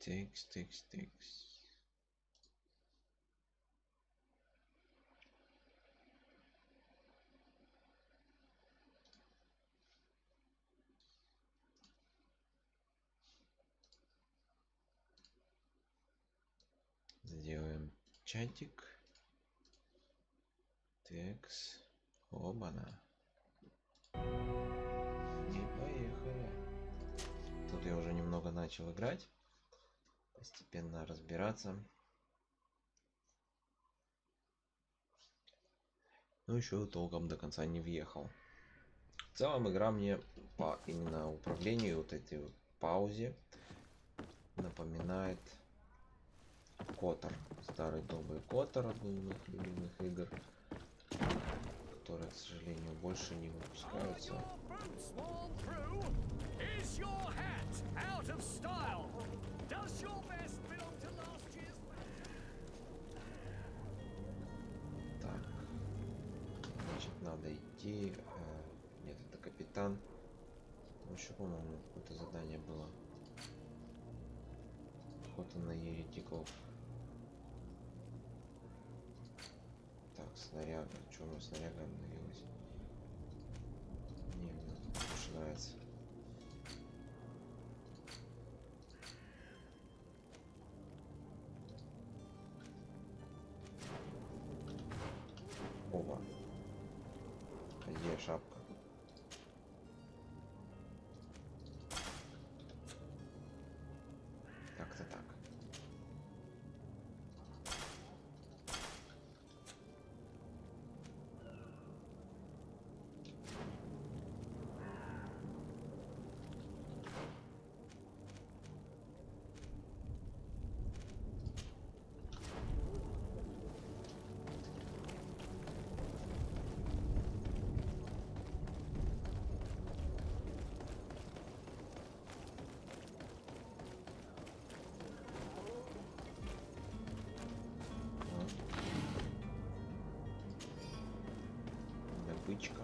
Текс. Сделаем чатик. Текс. Оба-на. И поехали. Тут я уже немного начал играть. Постепенно разбираться. Но еще толком до конца не въехал. В целом игра мне по именно управлению, вот этой вот паузе, напоминает Котор. Старый добрый Котор, одну из моих любимых игр, которые, к сожалению, больше не выпускаются. Так, значит, надо идти. Нет, это капитан. Там еще, по-моему, какое-то задание было. Охота на еретиков. Так, снаряга. Что у нас снаряга обновилась? Не, мне больше нравится. Оба. Где шапка? Как-то так. Бычка.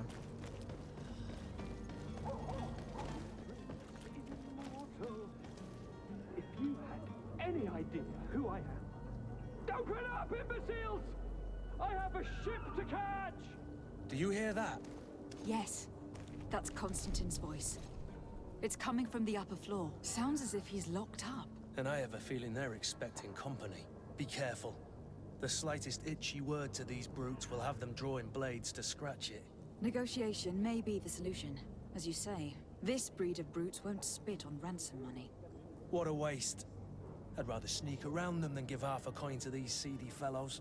If you had any idea who I am, open up, imbeciles! I have a ship to catch! Do you hear that? Yes, that's Constantine's voice. It's coming from the upper floor. Sounds as if he's locked up. And I have a feeling they're expecting company. Be careful. The slightest itchy word to these brutes will have them drawing blades to scratch it. Negotiation may be the solution. As you say, this breed of brutes won't spit on ransom money. What a waste. I'd rather sneak around them than give half a coin to these seedy fellows.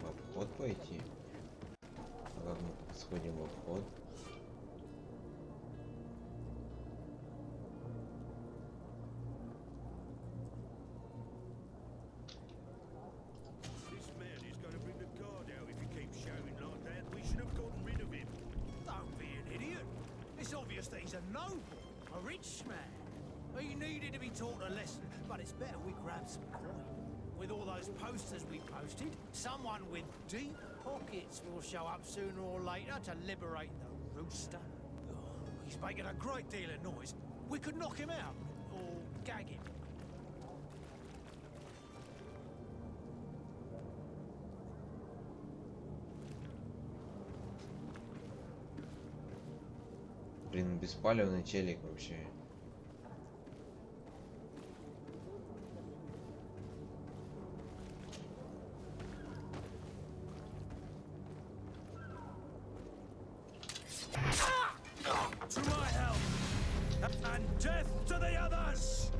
В обход пойти. А как мы сходим в обход? This man is going to bring the guard out if he keeps shouting like that. We should have gotten rid of him. Don't be an idiot. It's obvious that he's a noble, a rich man. He needed to be taught a lesson, but it's better we grab some coin. With all those posters we posted, someone with deep pockets will show up sooner or later to liberate the rooster. Oh, he's making a great deal of noise. We could knock him out, or gag him. Блин, беспалевный челик вообще. To my help! And death to the others!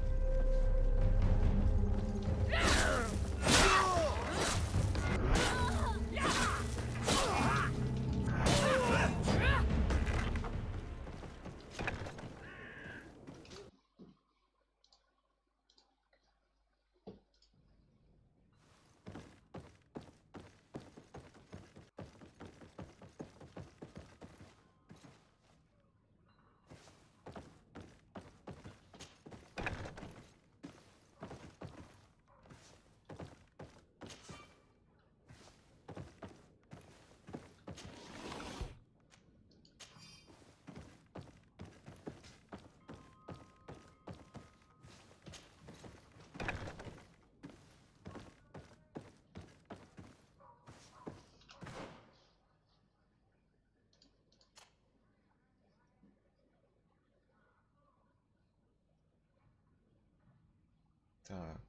Так.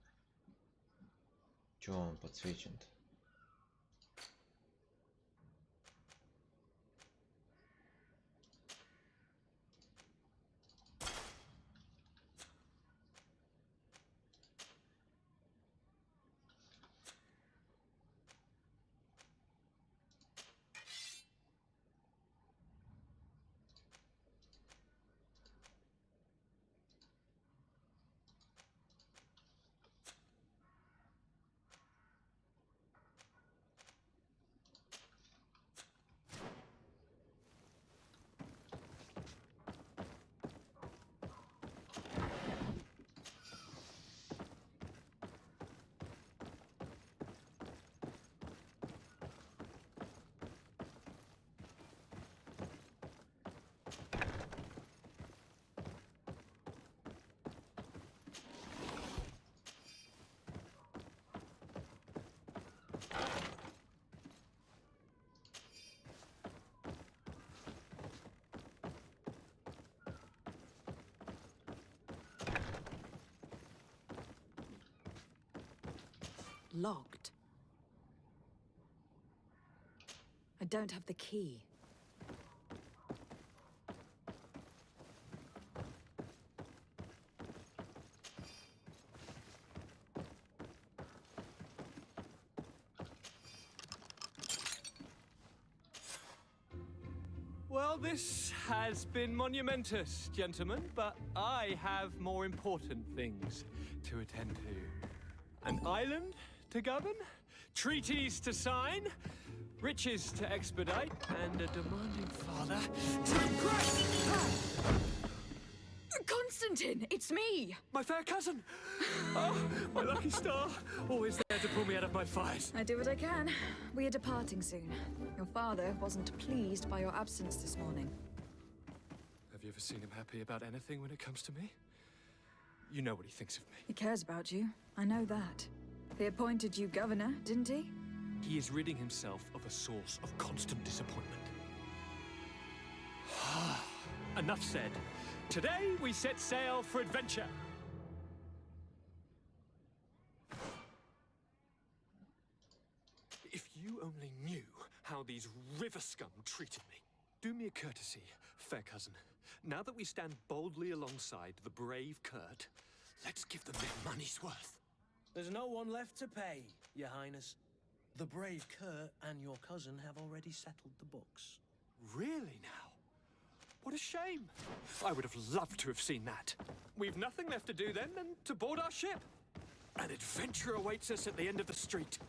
Чё он подсвечен-то? Locked. I don't have the key. Well, this has been monumentous, gentlemen, but I have more important things to attend to. An island to govern, treaties to sign, riches to expedite, and a demanding father to impress. Constantine, it's me! My fair cousin! Oh, my lucky star! Always there to pull me out of my fires. I do what I can. We are departing soon. Your father wasn't pleased by your absence this morning. Have you ever seen him happy about anything when it comes to me? You know what he thinks of me. He cares about you. I know that. He appointed you governor, didn't he? He is ridding himself of a source of constant disappointment. Enough said. Today we set sail for adventure. If you only knew how these river scum treated me. Do me a courtesy, fair cousin. Now that we stand boldly alongside the brave Kurt, let's give them their money's worth. There's no one left to pay, Your Highness. The brave Kurt and your cousin have already settled the books. Really now? What a shame. I would have loved to have seen that. We've nothing left to do then than to board our ship. An adventure awaits us at the end of the street.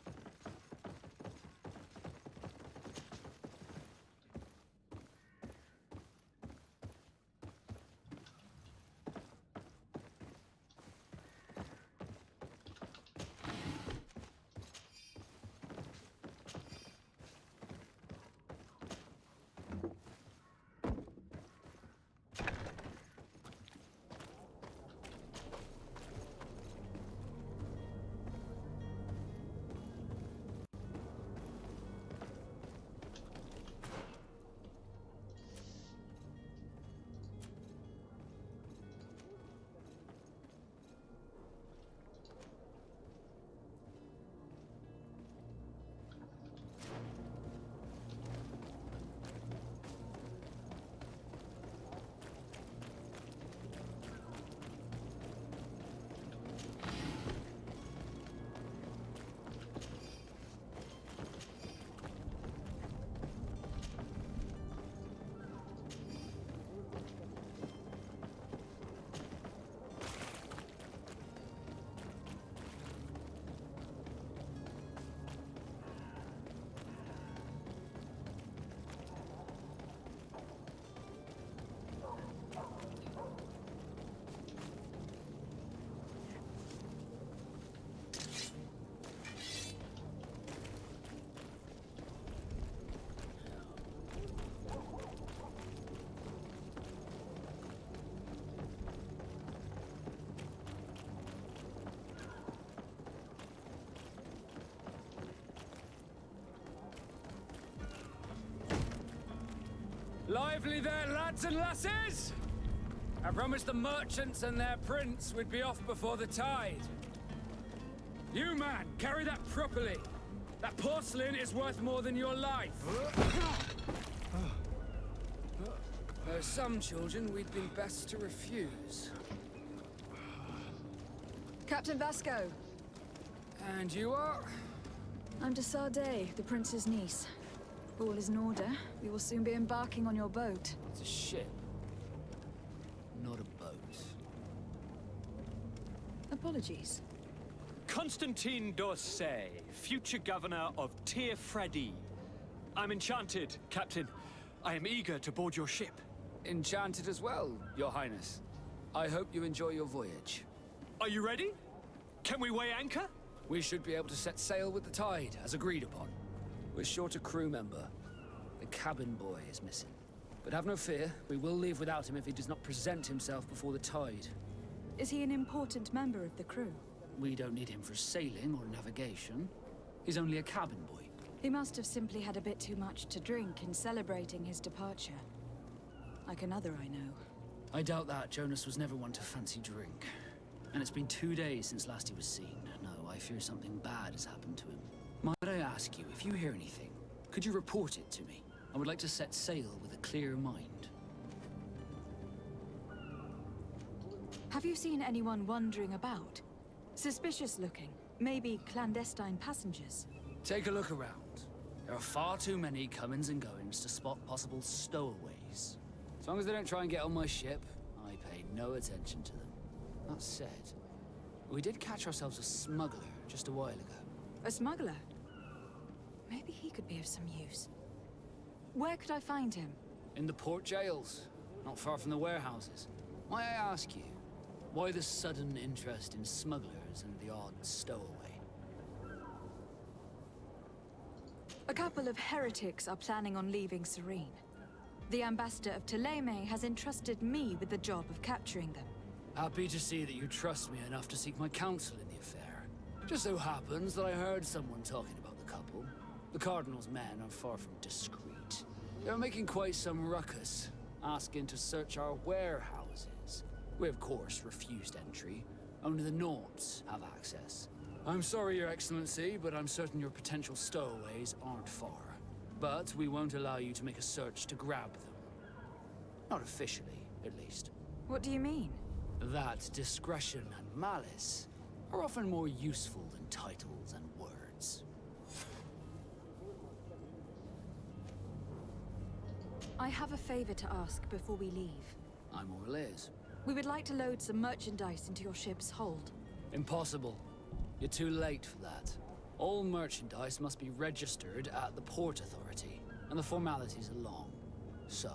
Lively there, lads and lasses! I promised the merchants and their prince we'd be off before the tide. You, man, carry that properly. That porcelain is worth more than your life. There are some children we'd been best to refuse. Captain Vasco, And you are? I'm de Sardet, the prince's niece. If all is in order, we will soon be embarking on your boat. It's a ship. Not a boat. Apologies. Constantine d'Orsay, future governor of Tir Freddy. I'm enchanted, Captain. I am eager to board your ship. Enchanted as well, Your Highness. I hope you enjoy your voyage. Are you ready? Can we weigh anchor? We should be able to set sail with the tide, as agreed upon. We're short a crew member. The cabin boy is missing. But have no fear, we will leave without him if he does not present himself before the tide. Is he an important member of the crew? We don't need him for sailing or navigation. He's only a cabin boy. He must have simply had a bit too much to drink in celebrating his departure. Like another I know. I doubt that. Jonas was never one to fancy drink. And it's been 2 days since last he was seen. No, I fear something bad has happened to him. Might I ask you, if you hear anything, could you report it to me? I would like to set sail with a clear mind. Have you seen anyone wandering about? Suspicious looking. Maybe clandestine passengers. Take a look around. There are far too many comings and goings to spot possible stowaways. As long as they don't try and get on my ship, I pay no attention to them. That said, we did catch ourselves a smuggler just a while ago. A smuggler? Maybe he could be of some use. Where could I find him? In the port jails, not far from the warehouses. Might I ask you, why the sudden interest in smugglers and the odd stowaway? A couple of heretics are planning on leaving Serene. The ambassador of Ptolemy has entrusted me with the job of capturing them. Happy to see that you trust me enough to seek my counsel in the affair. Just so happens that I heard someone talking about the couple. The Cardinal's men are far from discreet. They're making quite some ruckus, asking to search our warehouses. We, of course, refused entry. Only the Nords have access. I'm sorry, Your Excellency, but I'm certain your potential stowaways aren't far. But we won't allow you to make a search to grab them. Not officially, at least. What do you mean? That discretion and malice are often more useful than titles and words. I have a favor to ask before we leave. I'm all ears. We would like to load some merchandise into your ship's hold. Impossible. You're too late for that. All merchandise must be registered at the Port Authority, and the formalities are long. So,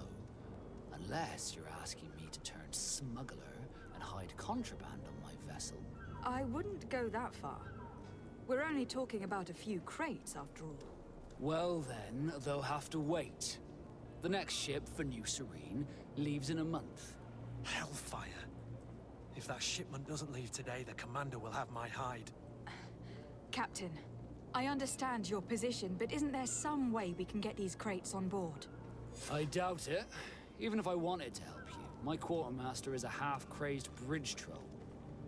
unless you're asking me to turn smuggler and hide contraband on my vessel... I wouldn't go that far. We're only talking about a few crates, after all. Well then, they'll have to wait. The next ship for New Serene leaves in a month. Hellfire. If that shipment doesn't leave today, the commander will have my hide. Captain, I understand your position, but isn't there some way we can get these crates on board? I doubt it. Even if I wanted to help you, my quartermaster is a half-crazed bridge troll.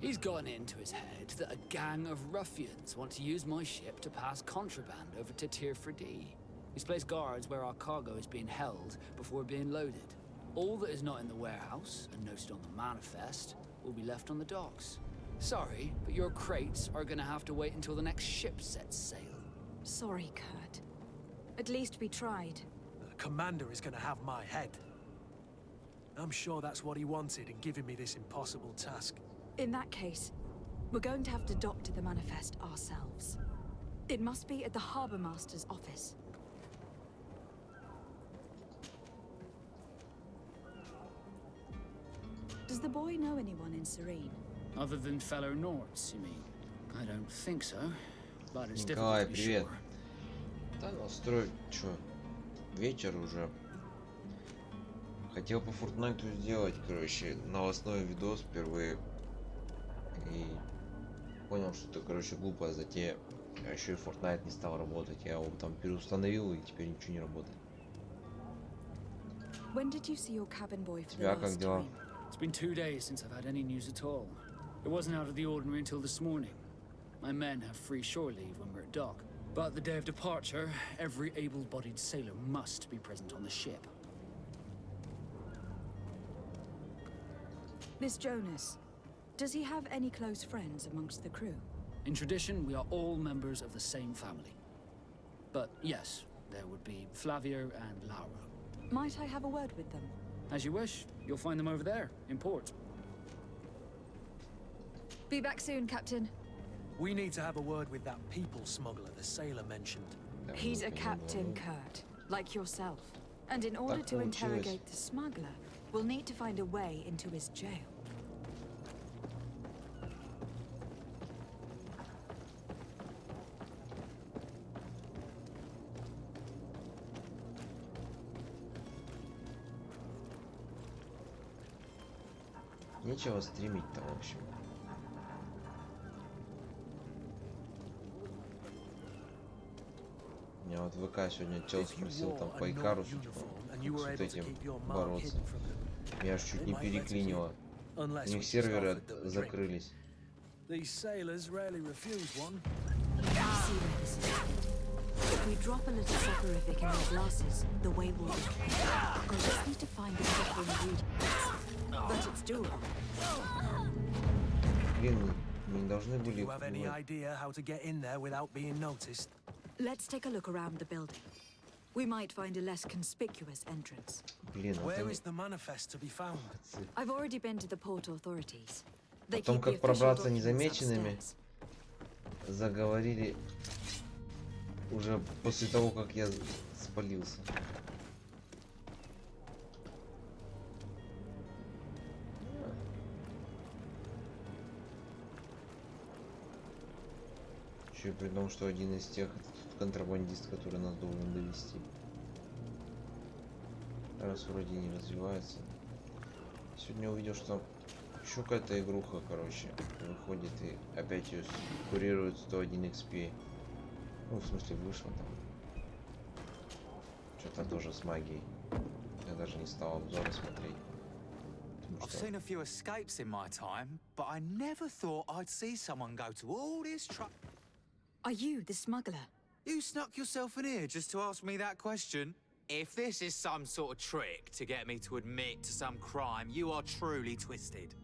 He's gotten into his head that a gang of ruffians want to use my ship to pass contraband over to Tir Freddy. He's placed guards where our cargo is being held before being loaded. All that is not in the warehouse, and noted on the manifest, will be left on the docks. Sorry, but your crates are gonna have to wait until the next ship sets sail. Sorry, Kurt. At least we tried. The commander is gonna have my head. I'm sure that's what he wanted in giving me this impossible task. In that case, we're going to have to doctor the manifest ourselves. It must be at the Harbor Master's office. Does the boy know anyone in Serene? Other than fellow Nords, you mean? I don't think so, but it's Николай, difficult to be привет. sure. Да, настрой, чё? Вечер уже. Хотел по Фортнайту сделать, короче, новостной видос впервые. И понял, что это, короче, глупая затея. А еще и Fortnite не стал работать. Я его там переустановил, и теперь ничего не работает. When did you see your cabin boy for the Тебя как last дела? time? It's been 2 days since I've had any news at all. It wasn't out of the ordinary until this morning. My men have free shore leave when we're at dock. But the day of departure, every able-bodied sailor must be present on the ship. Miss Jonas, does he have any close friends amongst the crew? In tradition, we are all members of the same family. But yes, there would be Flavio and Laura. Might I have a word with them? As you wish. You'll find them over there, in port. Be back soon, Captain. We need to have a word with that people smuggler the sailor mentioned. He's a captain, Kurt, like yourself. And in order to interrogate the smuggler, we'll need to find a way into his jail. Нечего стримить-то, в общем. Меня вот ВК сегодня чел спросил там по Икарусу, типа, как с вот этим бороться. Меня аж чуть не переклинило. У них серверы закрылись. These sailors rarely refuse one. See where this is going. If we drop a little soporific in their glasses, the way will be clear. We'll just need to find the proper ingredients. But it's doable. Блин, мы не должны Do были... you have any idea how to get in there without being noticed? Let's take a look around the building. We might find a less conspicuous entrance. Блин, а Where там... is the manifest to be found? I've already been to the port authorities. They О том, keep the как official пробраться documents незамеченными, upstairs. заговорили уже после того, как я спалился. Еще при том, что один из тех контрабандист, который нас должен довести. Раз вроде не развивается. Сегодня увидел, что еще какая-то игруха, короче, выходит и опять ее курирует 101 XP. Ну, в смысле, вышло там. Что-то тоже с магией. Я даже не стал обзоры смотреть. I've seen a few escapes in my time, but I never thought I'd see someone go to all this trouble. Are you the smuggler? You snuck yourself in here just to ask me that question? If this is some sort of trick to get me to admit to some crime, you are truly twisted.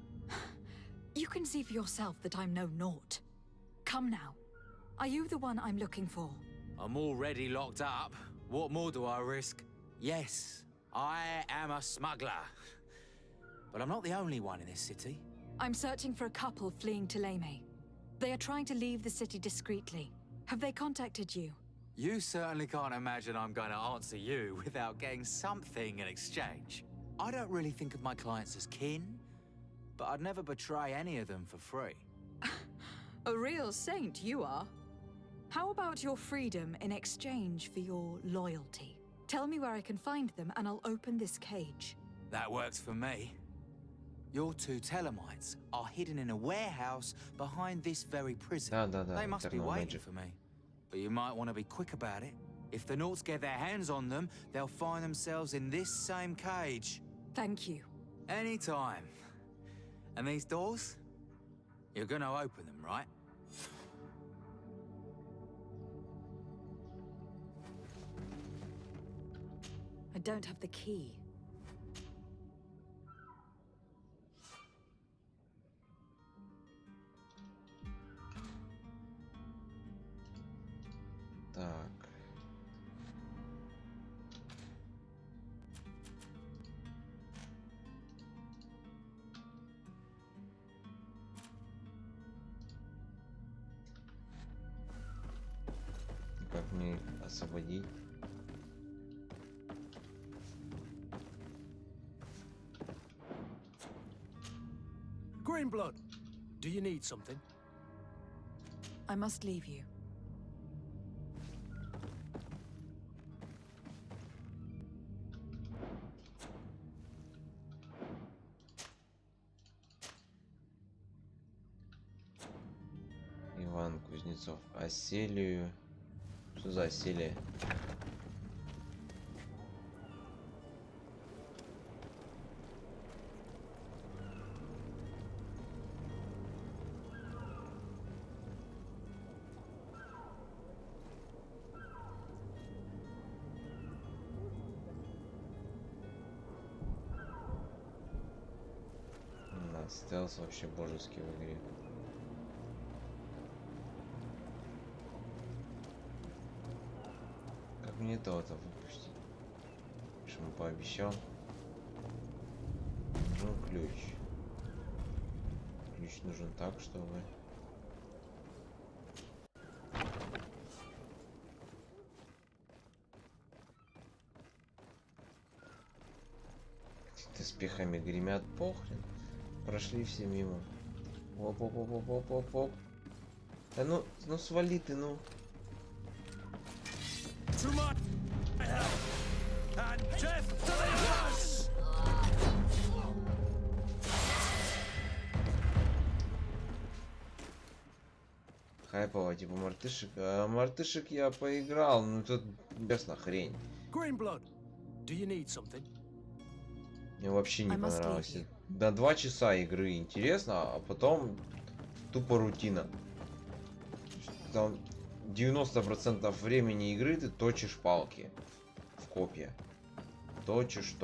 You can see for yourself that I'm no naught. Come now. Are you the one I'm looking for? I'm already locked up. What more do I risk? Yes, I am a smuggler. But I'm not the only one in this city. I'm searching for a couple fleeing to Leme. They are trying to leave the city discreetly. Have they contacted you? You certainly can't imagine I'm going to answer you without getting something in exchange. I don't really think of my clients as kin, but I'd never betray any of them for free. A real saint you are. How about your freedom in exchange for your loyalty? Tell me where I can find them and I'll open this cage. That works for me. Your two Telemites are hidden in a warehouse behind this very prison. Да, They must be Eternal waiting Magic. for me. But you might want to be quick about it. If the Nauts get their hands on them, they'll find themselves in this same cage. Thank you. Anytime. And these doors? You're gonna open them, right? I don't have the key. Так. Как мне их освободить? Greenblood, do you need something? I must leave you. Иван Кузнецов. Оселию. Что за оселие? Стелс вообще божеский в игре. Как мне это выпустить? Что он пообещал? Нужен ключ. Ключ нужен так, чтобы... Доспехами гремят, похрен. Прошли все мимо. Оп-оп-оп-оп-оп-оп. Да ну свали ты, ну. To my hell and death to the others! Хайпово, типа мартышек. А мартышек я поиграл, ну тут бесна хрень. Greenblood, do you need something? Мне вообще не I must понравилось. leave you. До 2 часа игры интересно, а потом тупо рутина. Там 90% времени игры ты точишь палки в копья. Точишь.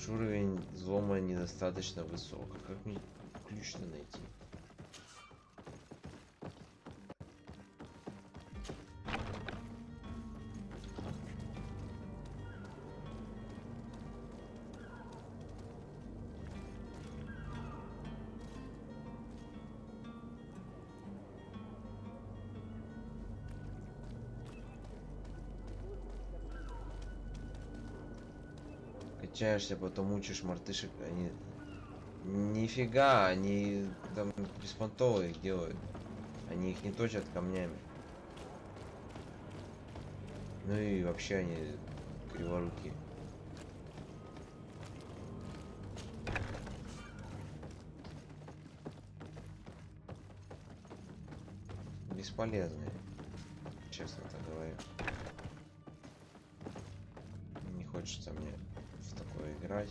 Уровень взлома недостаточно высок. А как мне ключ-то найти? Качаешься, потом учишь мартышек, они... Нифига, они там беспонтовые их делают. Они их не точат камнями. Ну и вообще они криворуки. Бесполезные, честно так говорю. Не хочется мне в такое играть.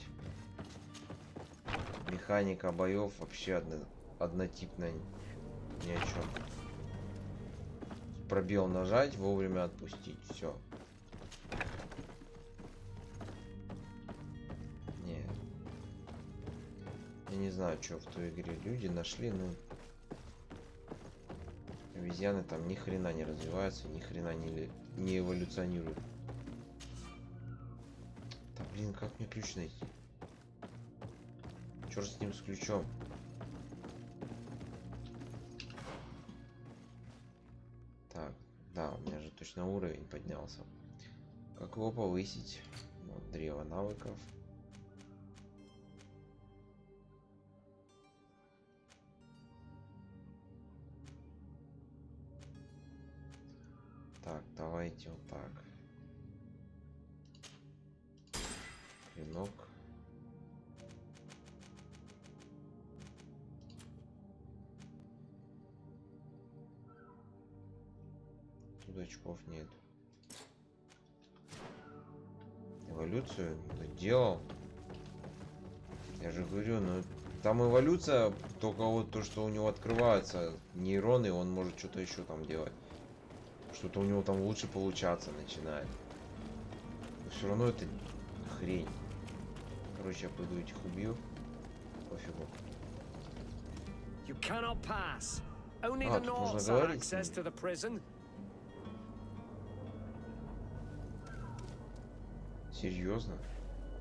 Механика боев вообще однотипная, ни о чем. Пробел нажать, вовремя отпустить, все. Не, я не знаю, что в той игре люди нашли, ну обезьяны там ни хрена не развиваются, ни хрена не эволюционируют. Да блин, как мне ключ найти? Черт с ним, с ключом. Так, да, у меня же точно уровень поднялся. Как его повысить? Вот, древо навыков. Так, давайте вот так. Клинок. Тут очков нет. Эволюцию делал. Я же говорю, ну там эволюция только вот то, что у него открываются нейроны, он может что-то еще там делать. Что-то у него там лучше получаться начинает. Но все равно это хрень. Короче, я пойду этих убью. Пофигу. You cannot pass. Only А, the тут можно Norths have говорить. access to the prison. Серьезно?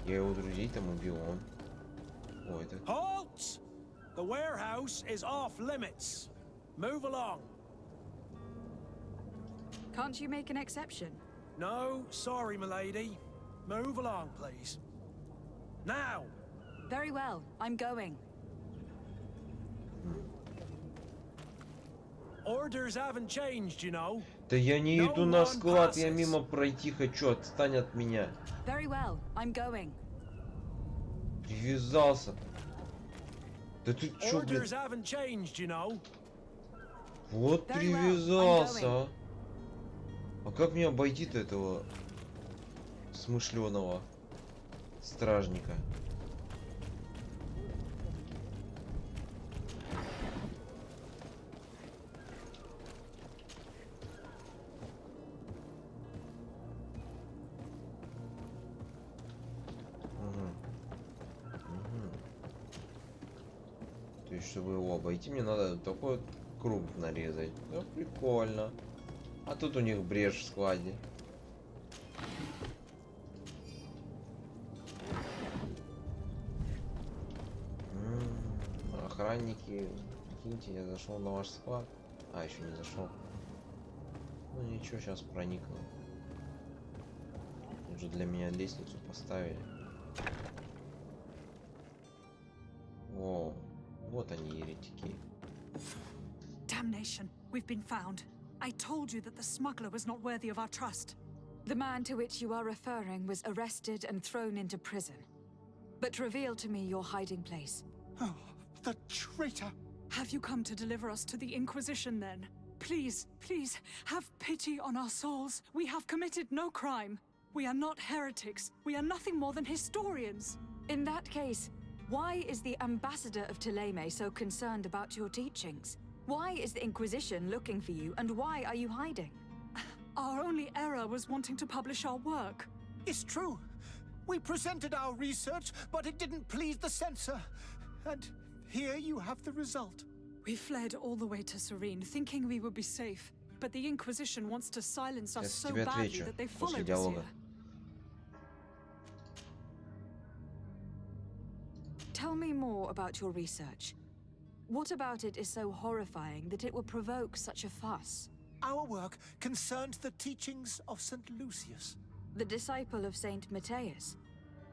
Я его друзей там убил, он. О, это... Halt! The warehouse is off limits. Move along. Can't you make an exception? No, sorry, milady. Move along, please. Now! Very well, I'm going. Orders haven't changed, you know. Да я не No иду на one склад, я passes. мимо пройти хочу, отстань от меня. Very well, I'm going. Привязался. Да ты чё, блин? Orders haven't changed, you know. Вот Very well, привязался. I'm А как мне обойти-то этого смышленого стражника? То есть, чтобы его обойти, мне надо такой вот круг нарезать. Ну, прикольно. А тут у них брешь в складе. Охранники, киньте, я зашел на ваш склад. А, еще не зашел. Ну ничего, сейчас проникну. Тут же для меня лестницу поставили. О, вот они, еретики. Damnation, we've been found. I told you that the smuggler was not worthy of our trust. The man to which you are referring was arrested and thrown into prison. But reveal to me your hiding place. Oh, the traitor! Have you come to deliver us to the Inquisition then? Please, please, have pity on our souls. We have committed no crime. We are not heretics. We are nothing more than historians. In that case, why is the ambassador of Thélème so concerned about your teachings? Why is the Inquisition looking for you, and why are you hiding? Our only error was wanting to publish our work. It's true. We presented our research, but it didn't please the censor. And here you have the result. We fled all the way to Serene, thinking we would be safe. But the Inquisition wants to silence us so тебе badly отвечу that they после followed us диалога. here. Tell me more about your research. What about it is so horrifying that it would provoke such a fuss? Our work concerned the teachings of St. Lucius. The disciple of Saint Matthias?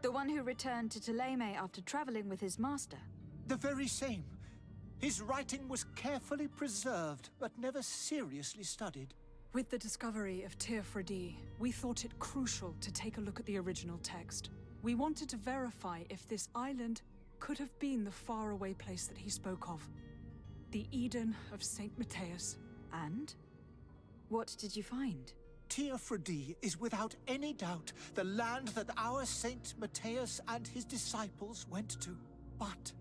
The one who returned to Thélème after traveling with his master? The very same. His writing was carefully preserved, but never seriously studied. With the discovery of Tir Fredi, we thought it crucial to take a look at the original text. We wanted to verify if this island could have been the faraway place that he spoke of. The Eden of Saint Matthias. And? What did you find? Tir Fredi is without any doubt the land that our Saint Matthias and his disciples went to. But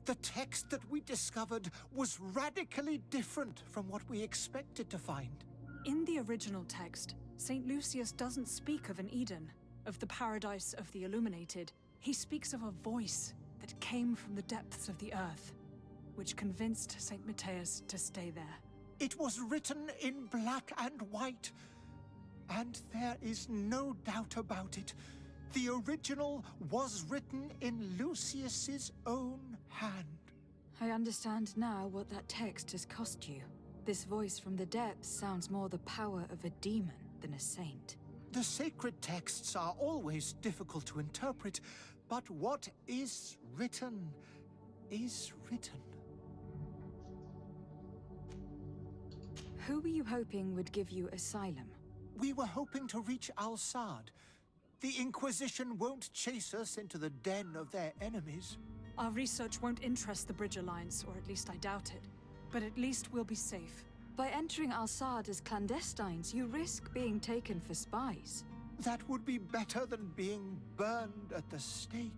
the text that we discovered was radically different from what we expected to find. In the original text, Saint Lucius doesn't speak of an Eden, of the paradise of the illuminated. He speaks of a voice that came from the depths of the earth, which convinced Saint Matthias to stay there. It was written in black and white, and there is no doubt about it. The original was written in Lucius's own hand. I understand now what that text has cost you. This voice from the depths sounds more the power of a demon than a saint. The sacred texts are always difficult to interpret, but what is written is written. Who were you hoping would give you asylum? We were hoping to reach Al-Sad. The Inquisition won't chase us into the den of their enemies. Our research won't interest the Bridge Alliance, or at least I doubt it. But at least we'll be safe. By entering Al-Sad as clandestines, you risk being taken for spies. That would be better than being burned at the stake.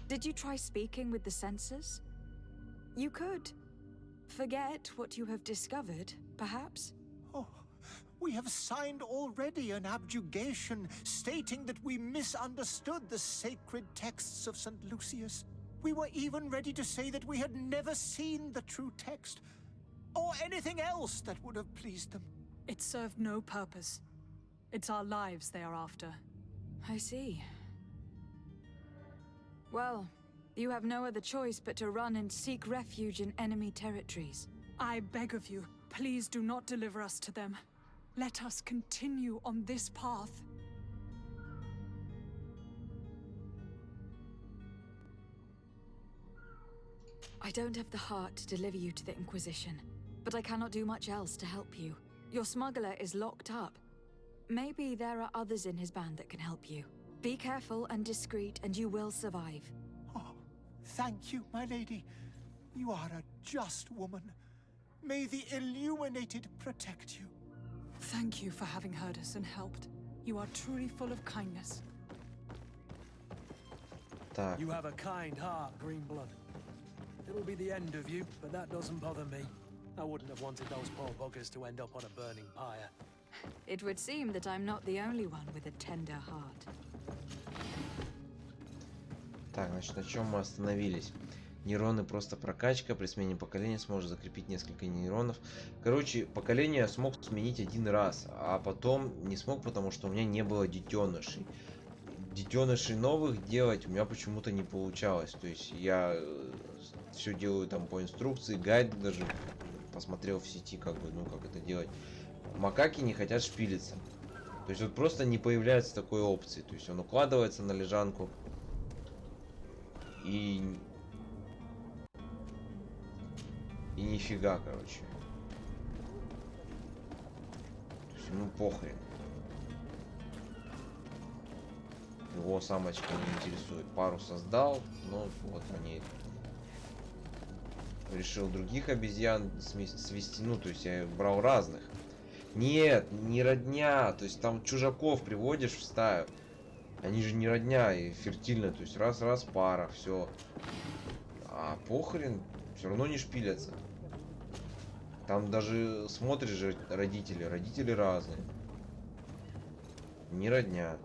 Did you try speaking with the censors? You could. Forget what you have discovered, perhaps? Oh, we have signed already an abjugation stating that we misunderstood the sacred texts of St. Lucius. We were even ready to say that we had never seen the true text, or anything else that would have pleased them. It served no purpose. It's our lives they are after. I see. Well, you have no other choice but to run and seek refuge in enemy territories. I beg of you, please do not deliver us to them. Let us continue on this path. I don't have the heart to deliver you to the Inquisition, but I cannot do much else to help you. Your smuggler is locked up. Maybe there are others in his band that can help you. Be careful and discreet, and you will survive. Oh, thank you, my lady. You are a just woman. May the illuminated protect you. Thank you for having heard us and helped. You are truly full of kindness. Так, You have a kind heart, Greenblood. It'll be the end of you, but that doesn't bother me. I wouldn't have wanted those poor buggers to end up on a burning pyre. It would seem that I'm not the only one with a tender heart. так, значит, на чем мы остановились? Нейроны просто прокачка. При смене поколения сможешь закрепить несколько нейронов. Короче, поколение я смог сменить один раз, а потом не смог, потому что у меня не было детенышей. Детенышей новых делать у меня почему-то не получалось. То есть я все делаю там по инструкции, гайды даже посмотрел в сети, как бы, ну, как это делать. Макаки не хотят шпилиться. То есть вот просто не появляется такой опции. То есть он укладывается на лежанку и нифига, короче. То есть ему похрен. Его самочка не интересует. Пару создал, но вот они... Решил других обезьян свести. Ну, то есть я брал разных. Нет, не родня. То есть там чужаков приводишь в стаю. Они же не родня и фертильно. То есть раз-раз пара, все. А похрен, все равно не шпилятся. Там даже смотришь же родители. Родители разные. Не родня.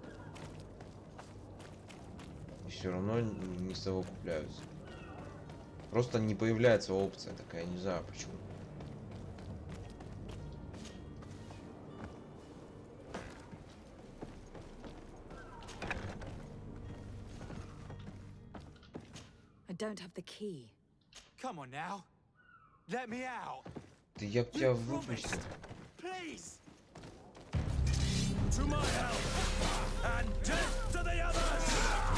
И все равно не совокупляются. Просто не появляется опция такая, не знаю почему. I don't have the key. Come on now. Let me out. Ты я б тебя выпустил. Please. To my help! And death to the others!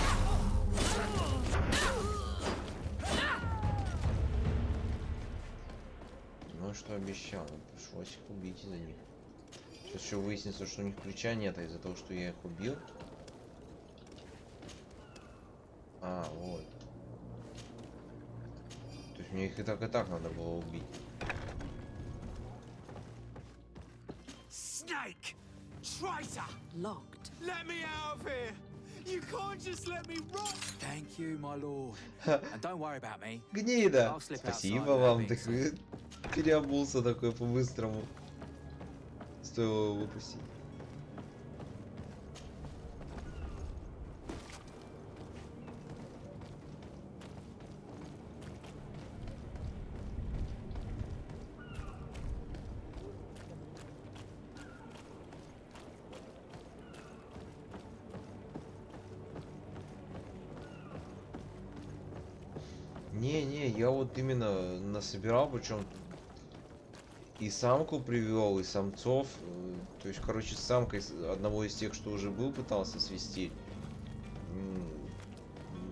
Ну что обещал, пришлось их убить из-за них. Сейчас еще выяснится, что у них ключа нет, а из-за того, что я их убил. А, вот. То есть мне их и так надо было убить. Snake! Traitor! Locked. Let me out of here! You can't just let me rot! Thank you, my lord. And don't worry about me. Гнида! I'll slip Спасибо outside вам, without так being вы переобулся такой по-быстрому. Стоило его выпустить. Не, я вот именно насобирал, причем и самку привел, и самцов. То есть, короче, с самкой одного из тех, что уже был, пытался свести.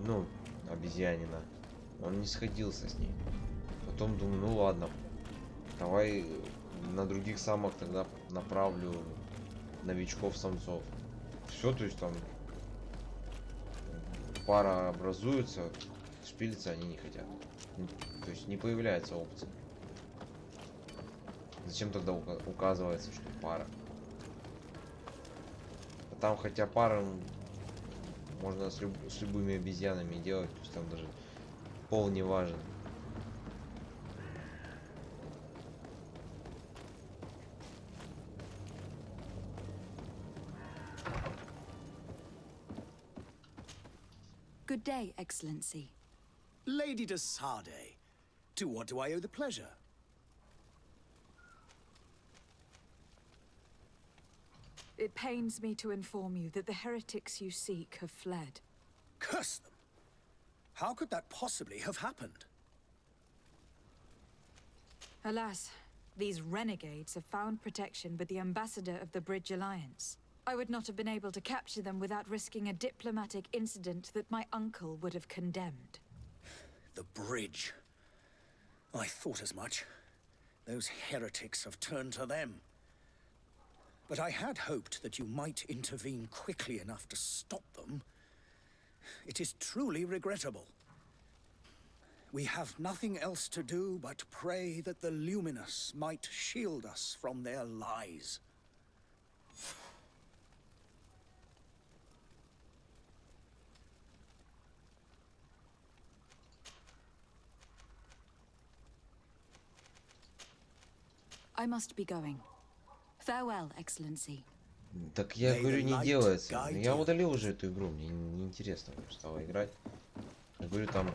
Ну, обезьянина. Он не сходился с ней. Потом думаю, ну ладно. Давай на других самок тогда направлю новичков самцов. Все, то есть там пара образуется. Шпилиться они не хотят. То есть не появляется опция. Зачем тогда указывается, что пара? А там хотя пара можно с любыми обезьянами делать, то есть там даже пол не важен. Good day, Excellency. Lady de Sade, to what do I owe the pleasure? It pains me to inform you that the heretics you seek have fled. Curse them! How could that possibly have happened? Alas, these renegades have found protection with the ambassador of the Bridge Alliance. I would not have been able to capture them without risking a diplomatic incident that my uncle would have condemned. The bridge. I thought as much. Those heretics have turned to them. But I had hoped that you might intervene quickly enough to stop them. It is truly regrettable. We have nothing else to do but pray that the Luminous might shield us from their lies. I must be going. Farewell, Excellency. Так я May говорю, the не light делается. guide Я you. удалил уже эту игру, мне неинтересно стало играть. Я говорю, там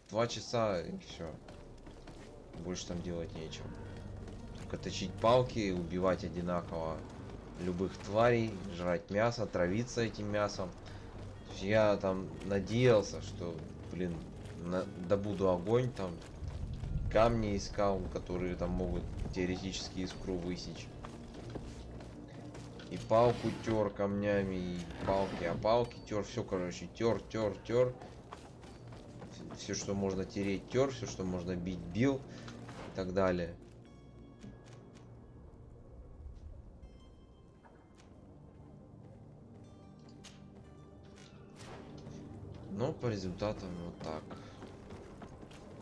2 часа и все. Больше там делать нечего. Только точить палки, убивать одинаково любых тварей, жрать мясо, травиться этим мясом. То есть я там надеялся, что, блин, добуду огонь, там камни искал, которые там могут теоретически искру высечь. И палку тер камнями, и палки, а палки тер, все, короче, тер. Все, что можно тереть, тер, все, что можно бить, бил и так далее. Но по результатам вот так.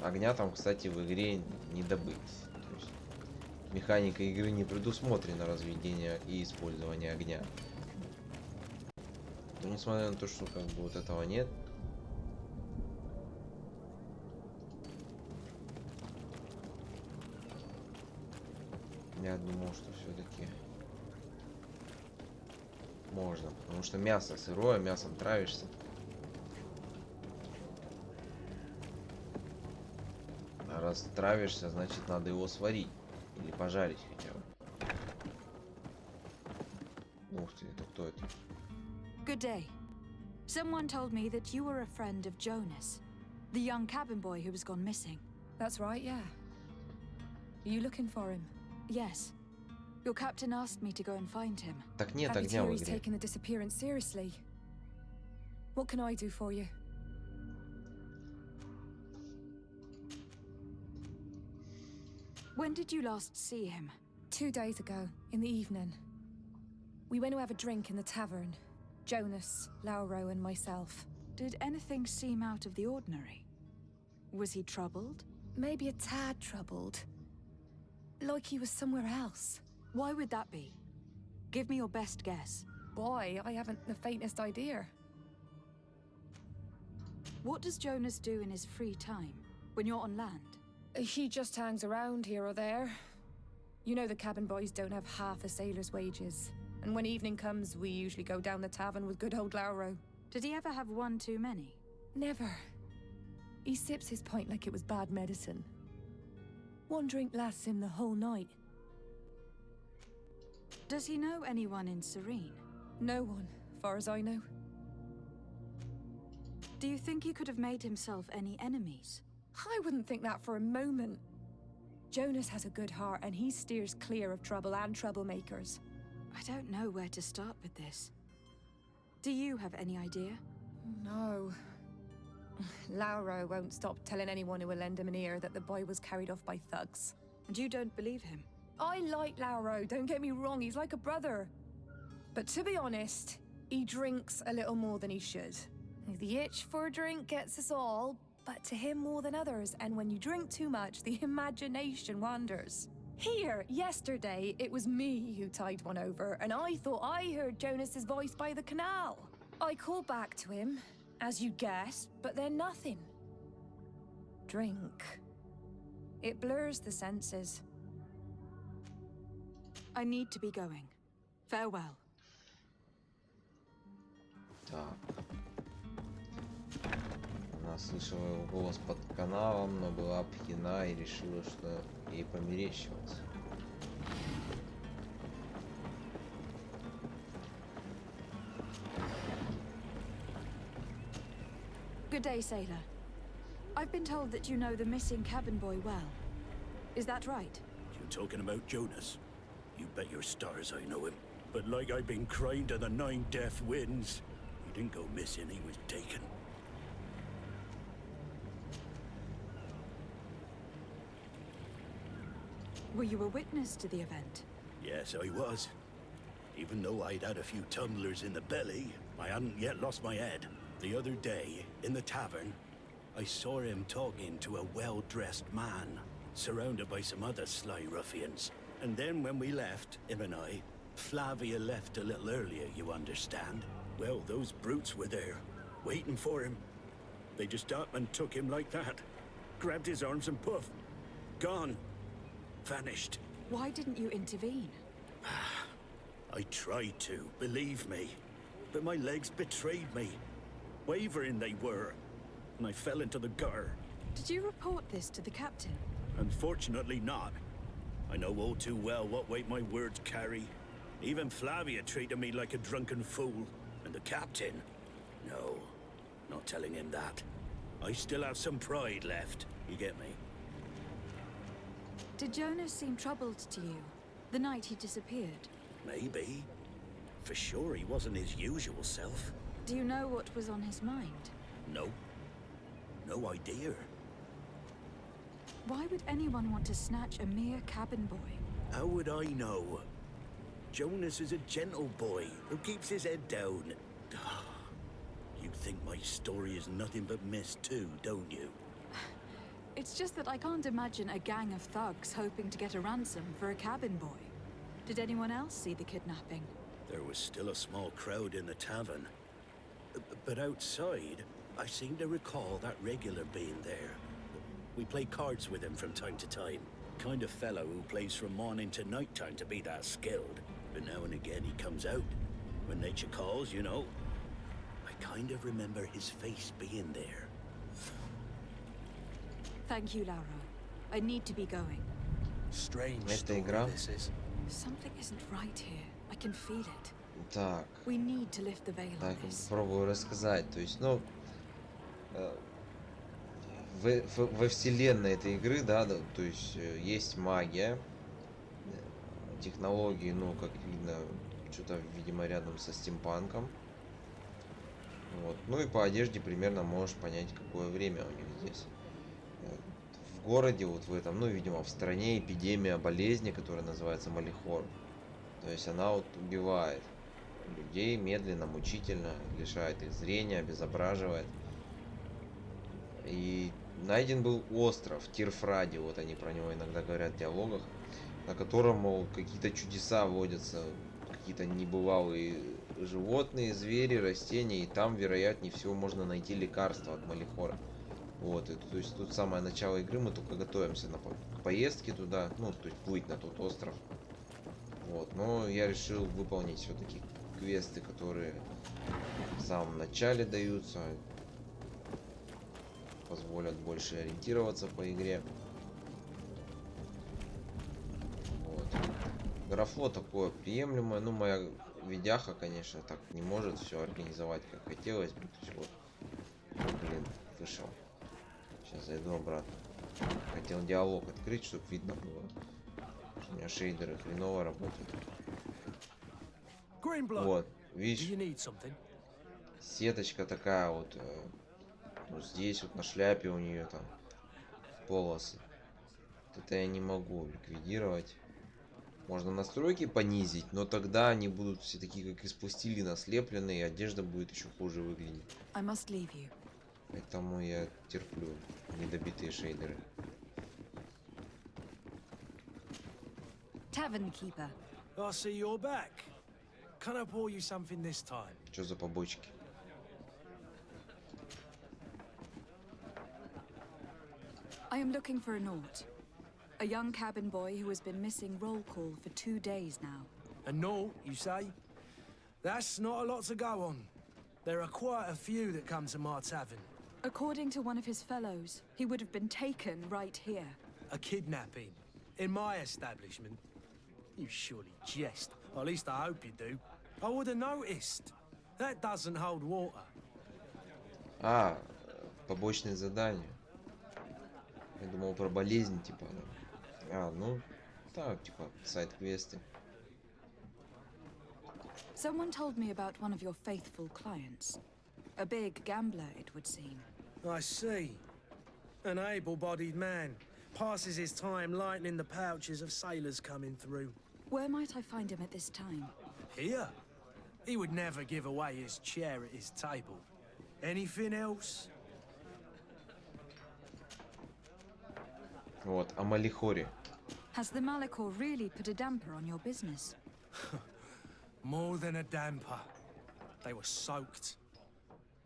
Огня там, кстати, в игре не добыть. То есть механика игры не предусмотрена разведение и использование огня. Но несмотря на то, что как бы вот этого нет. Я думал, что все-таки можно. Потому что мясо сырое, мясом травишься. А раз травишься, значит надо его сварить. Или пожарить хотя бы. Ух ты, это кто это? Good day. Someone told me that you were a friend of Jonas, the young cabin boy who was gone missing. That's right, yeah. Are you looking for him? Yes. Your captain asked me to go and find him. Так нет Happy огня в Thierry's игре. taking the disappearance seriously. What can I do for you? When did you last see him? 2 days ago, in the evening. We went to have a drink in the tavern. Jonas, Lauro, and myself. Did anything seem out of the ordinary? Was he troubled? Maybe a tad troubled. Like he was somewhere else. Why would that be? Give me your best guess. Boy, I haven't the faintest idea. What does Jonas do in his free time, when you're on land? He just hangs around here or there. You know the cabin boys don't have half a sailor's wages. And when evening comes, we usually go down the tavern with good old Lauro. Did he ever have one too many? Never. He sips his pint like it was bad medicine. One drink lasts him the whole night. Does he know anyone in Serene? No one, far as I know. Do you think he could have made himself any enemies? I wouldn't think that for a moment. Jonas has a good heart and he steers clear of trouble and troublemakers. I don't know where to start with this. Do you have any idea? No. Lauro won't stop telling anyone who will lend him an ear that the boy was carried off by thugs. And you don't believe him? I like Lauro, don't get me wrong, he's like a brother. But to be honest, he drinks a little more than he should. The itch for a drink gets us all, but to him more than others, and when you drink too much, the imagination wanders. Here, yesterday, it was me who tied one over, and I thought I heard Jonas's voice by the canal. I called back to him, as you guessed, but then nothing. Drink. It blurs the senses. I need to be going. Farewell. Так. Она слышала его голос под каналом, но была пьяна и решила, что ей померещилось. Good day, sailor. I've been told that you know the missing cabin boy well. Is that right? You talking about Jonas? You bet your stars I know him. But like I've been crying to the 9 death winds, he didn't go missing, he was taken. Were you a witness to the event? Yes, I was. Even though I'd had a few tumblers in the belly, I hadn't yet lost my head. The other day, in the tavern, I saw him talking to a well-dressed man, surrounded by some other sly ruffians. And then when we left, him and I, Flavia left a little earlier, you understand? Well, those brutes were there, waiting for him. They just up and took him like that. Grabbed his arms and poof. Gone. Vanished. Why didn't you intervene? I tried to, believe me. But my legs betrayed me. Wavering they were. And I fell into the gutter. Did you report this to the captain? Unfortunately not. I know all too well what weight my words carry. Even Flavia treated me like a drunken fool. And the captain? No, not telling him that. I still have some pride left. You get me? Did Jonas seem troubled to you the night he disappeared? Maybe. For sure he wasn't his usual self. Do you know what was on his mind? No. No idea. Why would anyone want to snatch a mere cabin boy? How would I know? Jonas is a gentle boy who keeps his head down. You think my story is nothing but mist too, don't you? It's just that I can't imagine a gang of thugs hoping to get a ransom for a cabin boy. Did anyone else see the kidnapping? There was still a small crowd in the tavern. But outside, I seem to recall that regular being there. We play cards with him from time to time. Kind of fellow who plays from morning to night time to be that skilled. But now and again he comes out. When nature calls, you know. I kind of remember his face being there. Thank you, Lauro. I need to be going. Strange Это story игра. this is. Something isn't right here. I can feel it. Так, We need to lift the veil on так, this. попробую рассказать. То есть, ну, во вселенной этой игры, да, то есть есть магия, технологии, ну, как видно, что-то, видимо, рядом со стимпанком. Вот. Ну и по одежде примерно можешь понять, какое время у них здесь. В городе, вот в этом, ну, видимо, в стране эпидемия болезни, которая называется Малихор. То есть она вот убивает людей медленно, мучительно, лишает их зрения, обезображивает. И найден был остров Тирфради, вот они про него иногда говорят в диалогах, на котором, мол, какие-то чудеса водятся, какие-то небывалые животные, звери, растения, и там, вероятнее всего, можно найти лекарство от Малихора. Вот, и, то есть тут самое начало игры, мы только готовимся к поездке туда, ну, то есть плыть на тот остров. Вот, но я решил выполнить все-таки квесты, которые в самом начале даются, позволят больше ориентироваться по игре. Вот. Графло такое приемлемое, ну, моя видяха, конечно, так не может все организовать, как хотелось бы. То есть, вот, блин, вышел. Сейчас зайду обратно. Хотел диалог открыть, чтобы видно было. У меня шейдеры хреново работают. Вот, видишь, сеточка такая вот. Вот здесь вот на шляпе у нее там полосы. Вот это я не могу ликвидировать. Можно настройки понизить, но тогда они будут все такие, как из пластилина, слепленные, и одежда будет еще хуже выглядеть. Поэтому я терплю недобитые шейдеры. Tavern keeper. I see you're back. Can I pour you something this time? Что за побочки? I am looking for a Naut. A young cabin boy who has been missing roll call for 2 days now. A Naut, you say? That's not a lot to go on. There are quite a few that come to my tavern. According to one of his fellows, he would have been taken right here. A kidnapping? In my establishment? You surely jest. Or at least I hope you do. I would have noticed. That doesn't hold water. А, побочные задания. Я думал про болезнь, типа. А, ну, так, типа, сайд-квесты. Someone told me about one of your faithful clients. A big gambler, it would seem. I see. An able-bodied man. Passes his time lightening the pouches of sailors coming through. Where might I find him at this time? Here? He would never give away his chair at his table. Anything else? Вот, о Малихоре. Has the Malachor really put a damper on your business? More than a damper. They were soaked.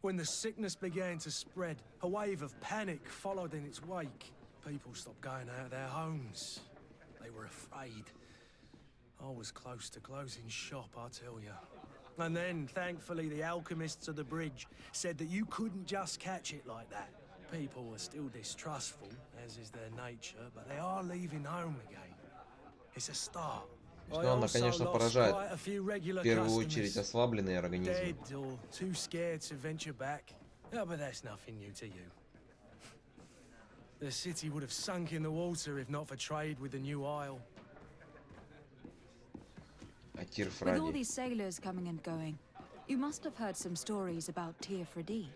When the sickness began to spread, a wave of panic followed in its wake. People stopped going out of their homes. They were afraid. I was close to closing shop, I tell you. And then, thankfully, the alchemists of the bridge said that you couldn't just catch it like that. People were still distrustful, as is their nature, but they are leaving home again. It's a start. Ну, она, конечно, поражает в первую очередь ослабленный организм. Dead or too scared to venture back. Oh, but that's nothing new to you. The city would have sunk in the water if not for trade with the new isle. With all these sailors coming and going, you must have heard some stories about Teofradi.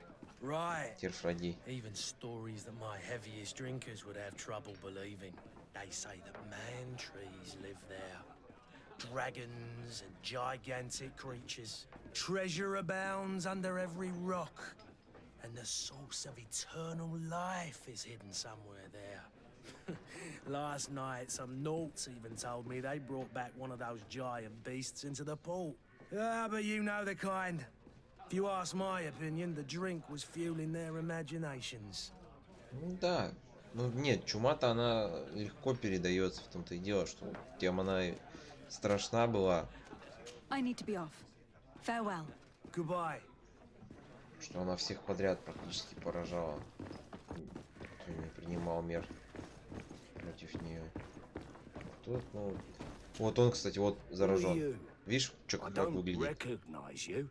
Right. Teofradi. Even stories that my heaviest drinkers would have trouble believing. They say that man trees live there. Dragons and gigantic creatures. Treasure abounds under every rock. And the source of eternal life is hidden somewhere there. Last night, some Nauts even told me they brought back one of those giant beasts into the port. Ah, but you know the kind. If you ask my opinion, the drink was fueling their imaginations. Да. Ну нет, чума-то она легко передается, в том-то и дело, что тем она и страшна была. I need to be off. Farewell. Goodbye. Что она всех подряд практически поражала. Кто не принимал мер против нее. Тут, ну... Вот он, кстати, вот заражен. Видишь, как выглядит?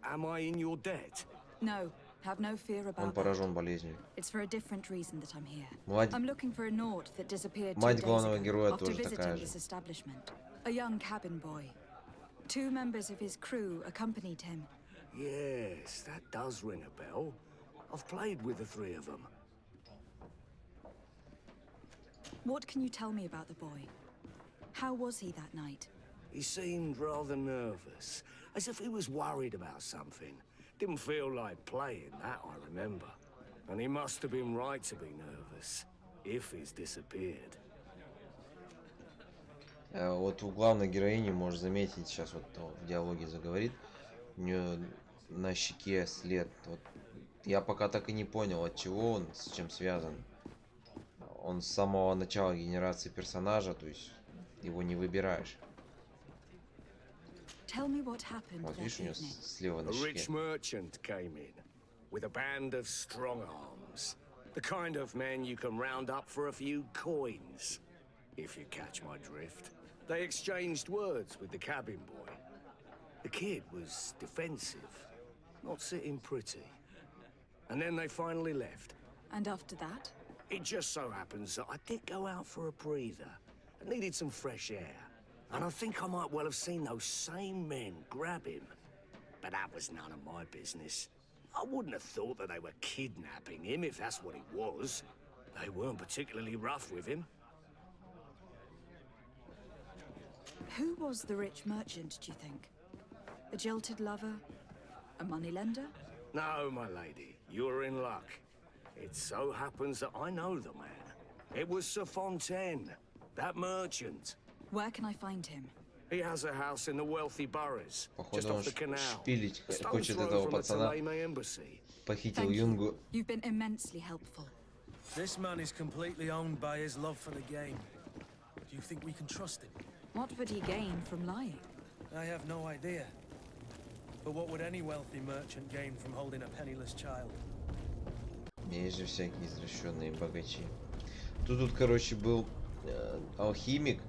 Am I in your debt? No, have no fear about Он поражен болезнью. It's for a different reason that I'm here. Мать, I'm looking for a Naut that disappeared 2 мать days главного ago героя after тоже visiting такая же. this establishment. A young cabin boy. 2 members of his crew accompanied him. Yes, that does ring a bell. I've played with the 3 of them. What can you tell me about the boy? How was he that night? He seemed rather nervous, as if he was worried about something. Didn't feel like playing, that I remember. And he must have been right to be nervous, if he's disappeared. Вот у главной героини, можешь заметить, сейчас вот в диалоге заговорит, у нее на щеке след. Вот, я пока так и не понял, от чего он, с чем связан. Он с самого начала генерации персонажа, то есть его не выбираешь. Tell me what happened Вот видишь, у него слева на A rich щеке. merchant came in, with a band of strong arms. The kind of men you can round up for a few coins, if you catch my drift. They exchanged words with the cabin boy. The kid was defensive, not sitting pretty. And then they finally left. And after that? It just so happens that I did go out for a breather. I needed some fresh air. And I think I might well have seen those same men grab him. But that was none of my business. I wouldn't have thought that they were kidnapping him, if that's what it was. They weren't particularly rough with him. Who was the rich merchant, do you think? A jilted lover? A moneylender? No, my lady, you're in luck. It so happens that I know the man. It was Sir Fontaine, that merchant. Where can I find him? He has a house in the wealthy boroughs, just Походу он off the canal. шпилить Stone's хочет throw этого from the пацана. Theleme embassy. Похитил Thank Юнгу. you. You've been immensely helpful. This man is completely owned by his love for the game. Do you think we can trust him? What would he gain from lying? I have no idea. But what would any wealthy merchant gain from holding a penniless child? Есть же всякие извращенные богачи. Тут, короче, был алхимик.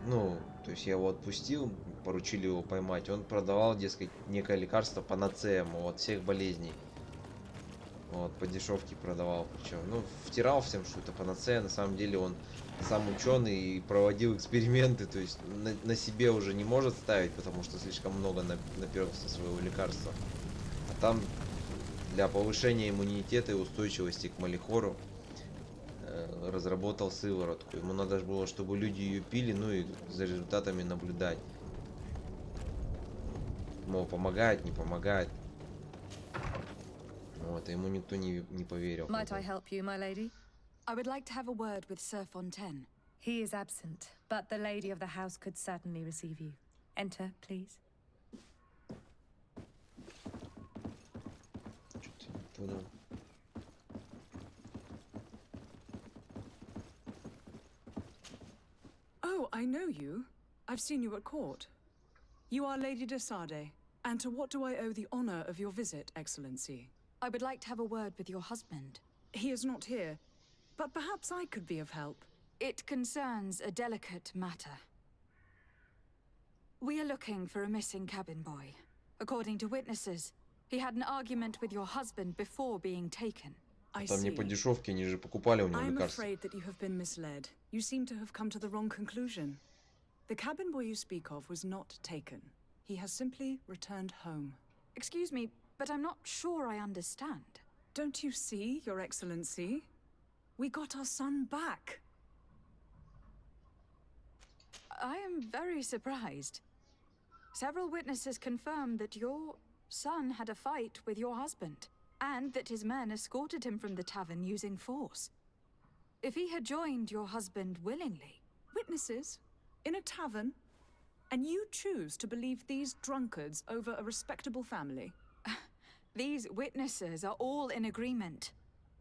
Ну, то есть я его отпустил, поручили его поймать. Он продавал, дескать, некое лекарство панацеему от всех болезней. Вот, по дешевке продавал. Причем, ну, втирал всем, что это панацея. На самом деле он сам ученый и проводил эксперименты. То есть на себе уже не может ставить, потому что слишком много наперся своего лекарства. А там для повышения иммунитета и устойчивости к Малихору разработал сыворотку. Ему надо было, чтобы люди ее пили, ну и за результатами наблюдать. Мол, помогает, не помогает. Вот, а ему никто не поверил. Might I help you, my lady? I would like to have a word with Sir Fontaine. He is absent, but the lady of the house could certainly receive you. Enter, please. Что-то не понял. Oh, I know you. I've seen you at court. You are Lady de Sade. And to what do I owe the honor of your visit, Excellency? I would like to have a word with your husband. He is not here, but perhaps I could be of help. It concerns a delicate matter. We are looking for a missing cabin boy. According to witnesses, he had an argument with your husband before being taken. I Там не see. по дешевке, они же покупали у него I'm лекарства. afraid that you have been misled. You seem to have come to the wrong conclusion. The cabin boy you speak of was not taken. He has simply returned home. Excuse me, but I'm not sure I understand. Don't you see, Your Excellency? We got our son back. I am very surprised. Several witnesses confirmed that your son had a fight with your husband, and that his men escorted him from the tavern using force. If he had joined your husband willingly... Witnesses? In a tavern? And you choose to believe these drunkards over a respectable family? These witnesses are all in agreement,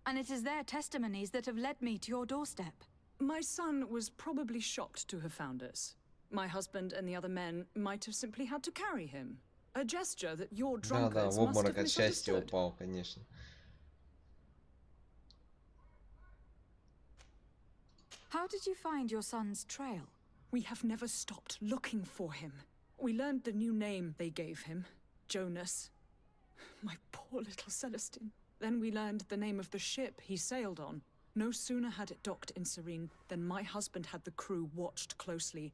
and it is their testimonies that have led me to your doorstep. My son was probably shocked to have found us. My husband and the other men might have simply had to carry him. A gesture that your Да, drunkards в must have обморок от счастья misunderstood. упал, конечно. How did you find your son's trail? We have never stopped looking for him. We learned the new name they gave him, Jonas. My poor little Celestine. Then we learned the name of the ship he sailed on. No sooner had it docked in Serene than my husband had the crew watched closely,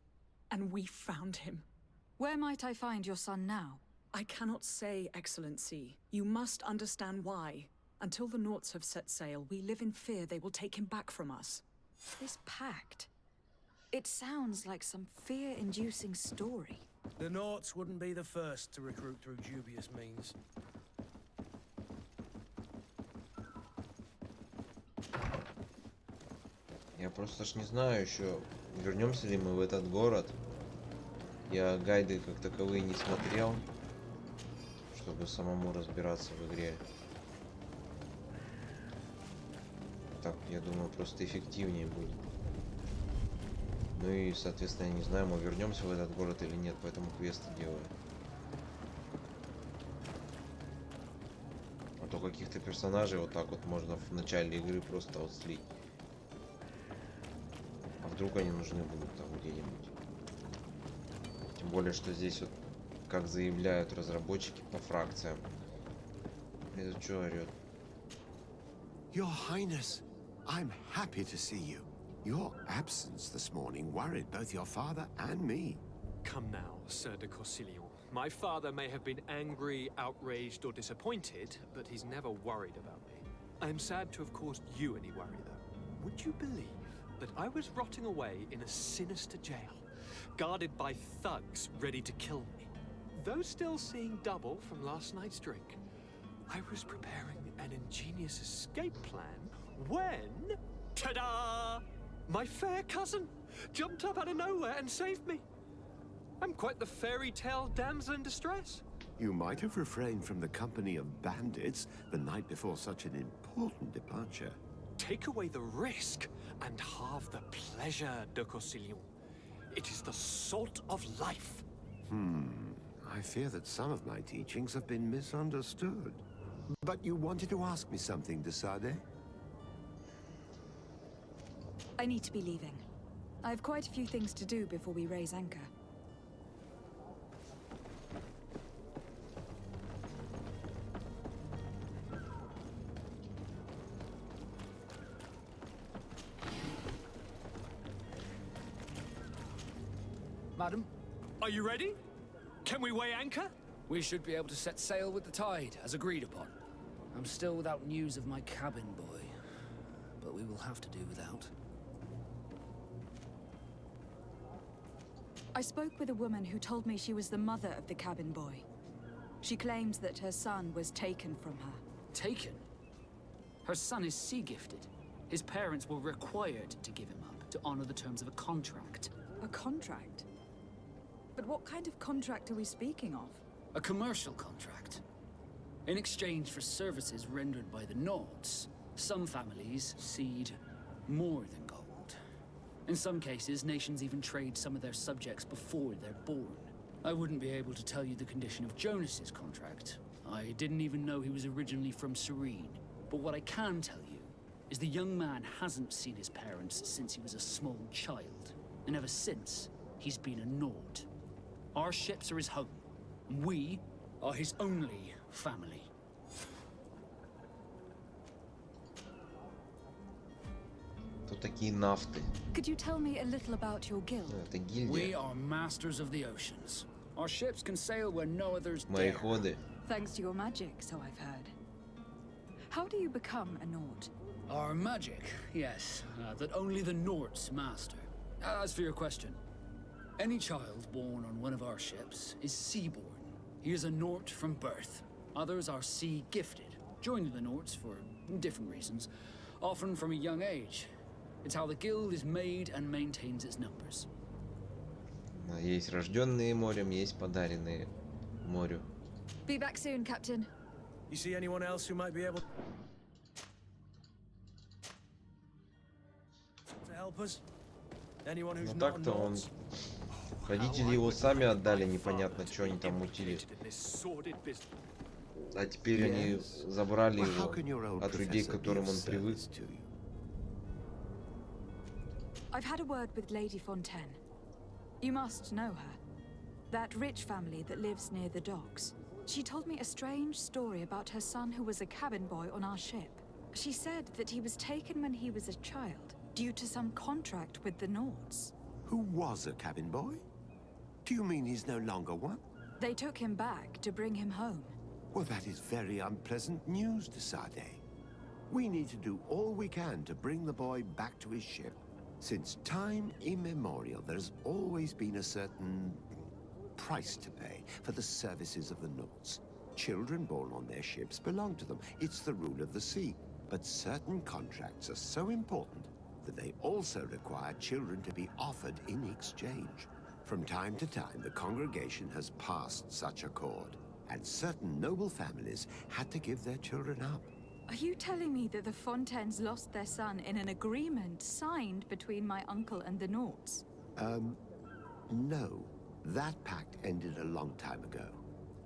and we found him. Where might I find your son now? I cannot say, Excellency. You must understand why. Until the Naughts have set sail, we live in fear they will take him back from us. This pact... It sounds like some fear-inducing story. The Naughts wouldn't be the first to recruit through dubious means. Я просто ж не знаю еще, вернемся ли мы в этот город. Я гайды как таковые не смотрел, чтобы самому разбираться в игре. Так, я думаю, просто эффективнее будет. Ну и, соответственно, я не знаю, мы вернемся в этот город или нет, поэтому квесты делаю. А то каких-то персонажей вот так вот можно в начале игры просто вот слить. А вдруг они нужны будут там где-нибудь. Тем более, что здесь вот, как заявляют разработчики по фракциям. Это что орёт? Your Highness, I'm happy to see you. Your absence this morning worried both your father and me. Come now, Sir de Corsilion. My father may have been angry, outraged, or disappointed, but he's never worried about me. I am sad to have caused you any worry, though. Would you believe that I was rotting away in a sinister jail, guarded by thugs ready to kill me? Though still seeing double from last night's drink, I was preparing an ingenious escape plan when... Ta-da! My fair cousin jumped up out of nowhere and saved me. I'm quite the fairy tale damsel in distress. You might have refrained from the company of bandits the night before such an important departure. Take away the risk and halve the pleasure, de Corsilion. It is the salt of life. I fear that some of my teachings have been misunderstood. But you wanted to ask me something, de Sade? I need to be leaving. I have quite a few things to do before we raise anchor. Madam, Are you ready? Can we weigh anchor? we should be able to set sail with the tide, as agreed upon. I'm still without news of my cabin boy, but we will have to do without. I spoke with a woman who told me she was the mother of the cabin boy. She claims that her son was taken from her. Taken? Her son is sea-gifted. His parents were required to give him up to honor the terms of a contract. A contract? But what kind of contract are we speaking of? A commercial contract. In exchange for services rendered by the Nords, some families cede more than gold. In some cases, nations even trade some of their subjects before they're born. I wouldn't be able to tell you the condition of Jonas's contract. I didn't even know he was originally from Serene. But what I can tell you is the young man hasn't seen his parents since he was a small child. And ever since, he's been a Nord. Our ships are his home. And we are his only family. Тут такие нафты. Could you tell me a little about your guild? Это гильдия. We are masters of the oceans. Our ships can sail where no others dare. Мореходы. Thanks to your magic, so I've heard. How do you become a Nord? Our magic, yes, that only the Nords master. As for your question, any child born on one of our ships is seaborn. He is a Nord from birth. Others are sea-gifted, joining the Nords for different reasons, often from a young age. It's how the guild is made and maintains its numbers. Есть рожденные морем, есть подаренные морю. Be back soon, Captain. You see anyone else who might be able to help us? Anyone who's Ну not так-то он... Nords? Родители его сами отдали, непонятно, что они там мутили. А теперь они забрали его от людей, к которым он привык. I've had a word with Lady Fontaine. You must know her. That rich family that lives near the docks. She told me a strange story about her son who was a cabin boy on our ship. She said that he was taken when he was a child, due to some contract with the Nords. Who was a cabin boy? Do you mean he's no longer one? They took him back to bring him home. Well, that is very unpleasant news, de Sade. We need to do all we can to bring the boy back to his ship. Since time immemorial, there's always been a certain price to pay for the services of the Nords. Children born on their ships belong to them. It's the rule of the sea. But certain contracts are so important that they also require children to be offered in exchange. From time to time, the congregation has passed such accord, and certain noble families had to give their children up. Are you telling me that the Fontaines lost their son in an agreement signed between my uncle and the Nords? No. That pact ended a long time ago.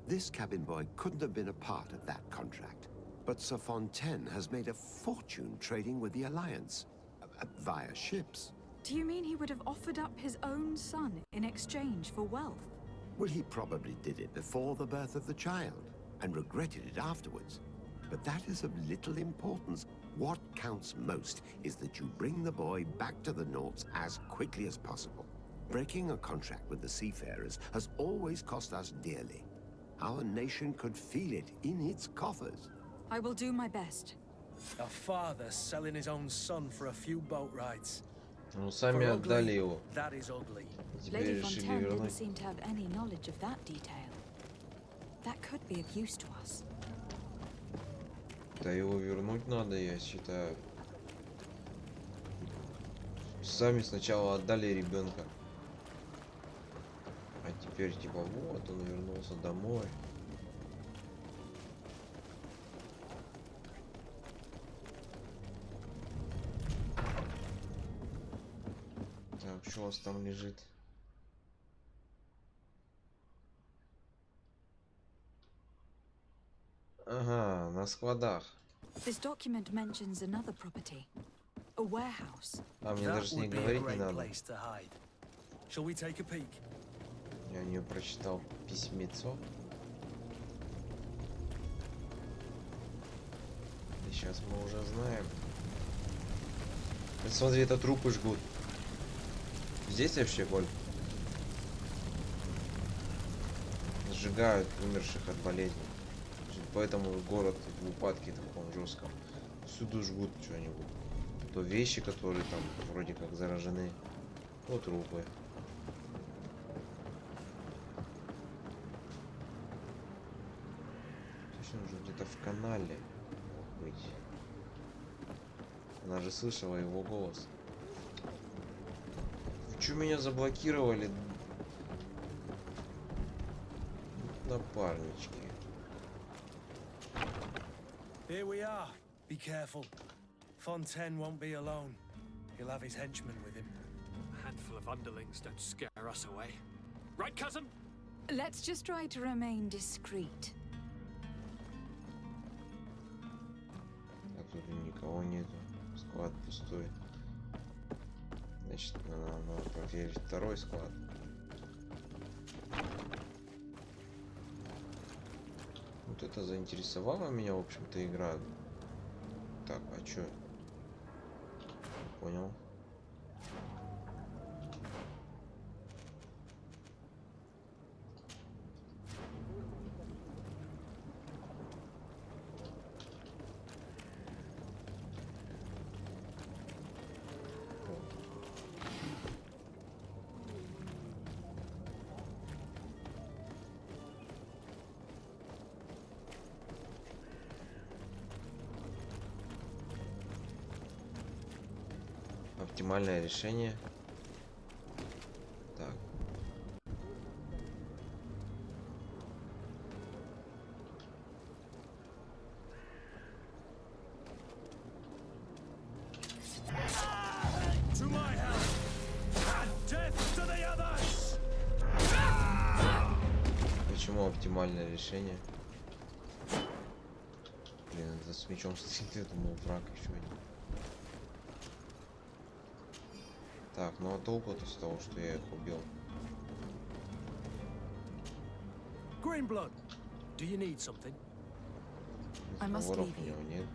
This cabin boy couldn't have been a part of that contract. But Sir Fontaine has made a fortune trading with the Alliance, via ships. Do you mean he would have offered up his own son in exchange for wealth? Well, he probably did it before the birth of the child, and regretted it afterwards. But that is of little importance. What counts most is that you bring the boy back to the Nords as quickly as possible. Breaking a contract with the seafarers has always cost us dearly. Our nation could feel it in its coffers. I will do my best. A father selling his own son for a few boat rides. Ну, сами отдали его. That is ugly. Теперь Lady решили Fontaine didn't вернуть. seem to have any knowledge of that detail. That could be of use to us. Да его вернуть надо, я считаю. Сами сначала отдали ребенка. А теперь типа вот он вернулся домой. Так, что у вас там лежит? Ага, на складах. This document mentions another property. A warehouse. А мне That даже с ней would be a говорить не great надо. place to hide. Shall we take a peek? Я у нее прочитал письмецо. И сейчас мы уже знаем. Смотри, это трупы жгут. Здесь вообще боль. Сжигают умерших от болезней. Поэтому город в упадке таком жестком. Всюду жгут что-нибудь. То вещи, которые там вроде как заражены, то трупы. Точно уже где-то в канале быть. Она же слышала его голос. Чё меня заблокировали? Напарнички. Here we are. Be careful. Fontaine won't be alone. He'll have his henchmen with him. A handful of underlings don't scare us away. Right, cousin? Let's just try to remain discreet. А тут никого нету. Склад пустой. Значит, надо проверить второй склад. Вот это заинтересовала меня, в общем-то, игра. Так, а чё? Понял. Оптимальное решение. Так. To my help! And death to the others! Почему оптимальное решение? Блин, это с мечом стоит, я думал, враг еще один. Так, ну а толку-то с того, что я их убил? Greenblood, do you need something? I must Разговоров leave у you. него нет.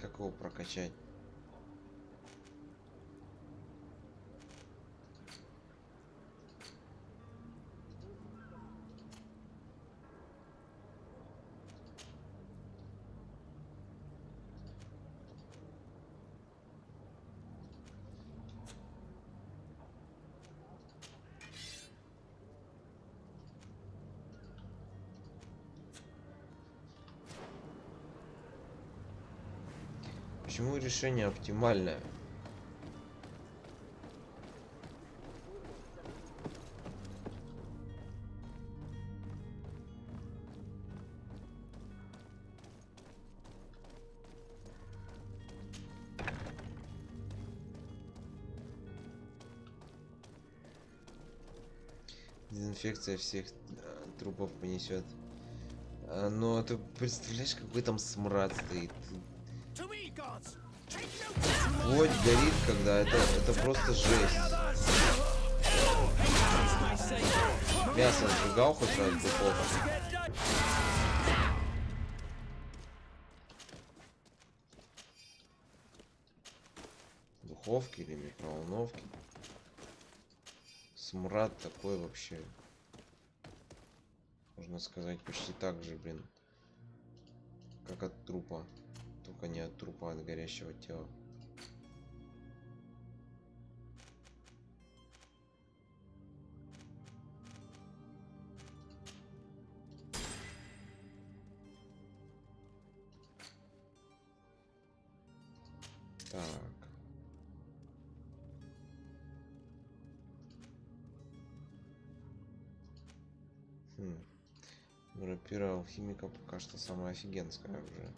Как его прокачать? Почему решение оптимальное? Дезинфекция всех трупов понесет. Но ты представляешь, какой там смрад стоит? To me, gods! Take Плоть горит, когда это просто жесть. Мясо сжигал хоть раз в духовке? Духовки или микроволновки? Смрад такой вообще. Можно сказать, почти так же, блин. Как от трупа. Только не от трупа, а от горящего тела. Так. Рапира алхимика пока что самая офигенская уже.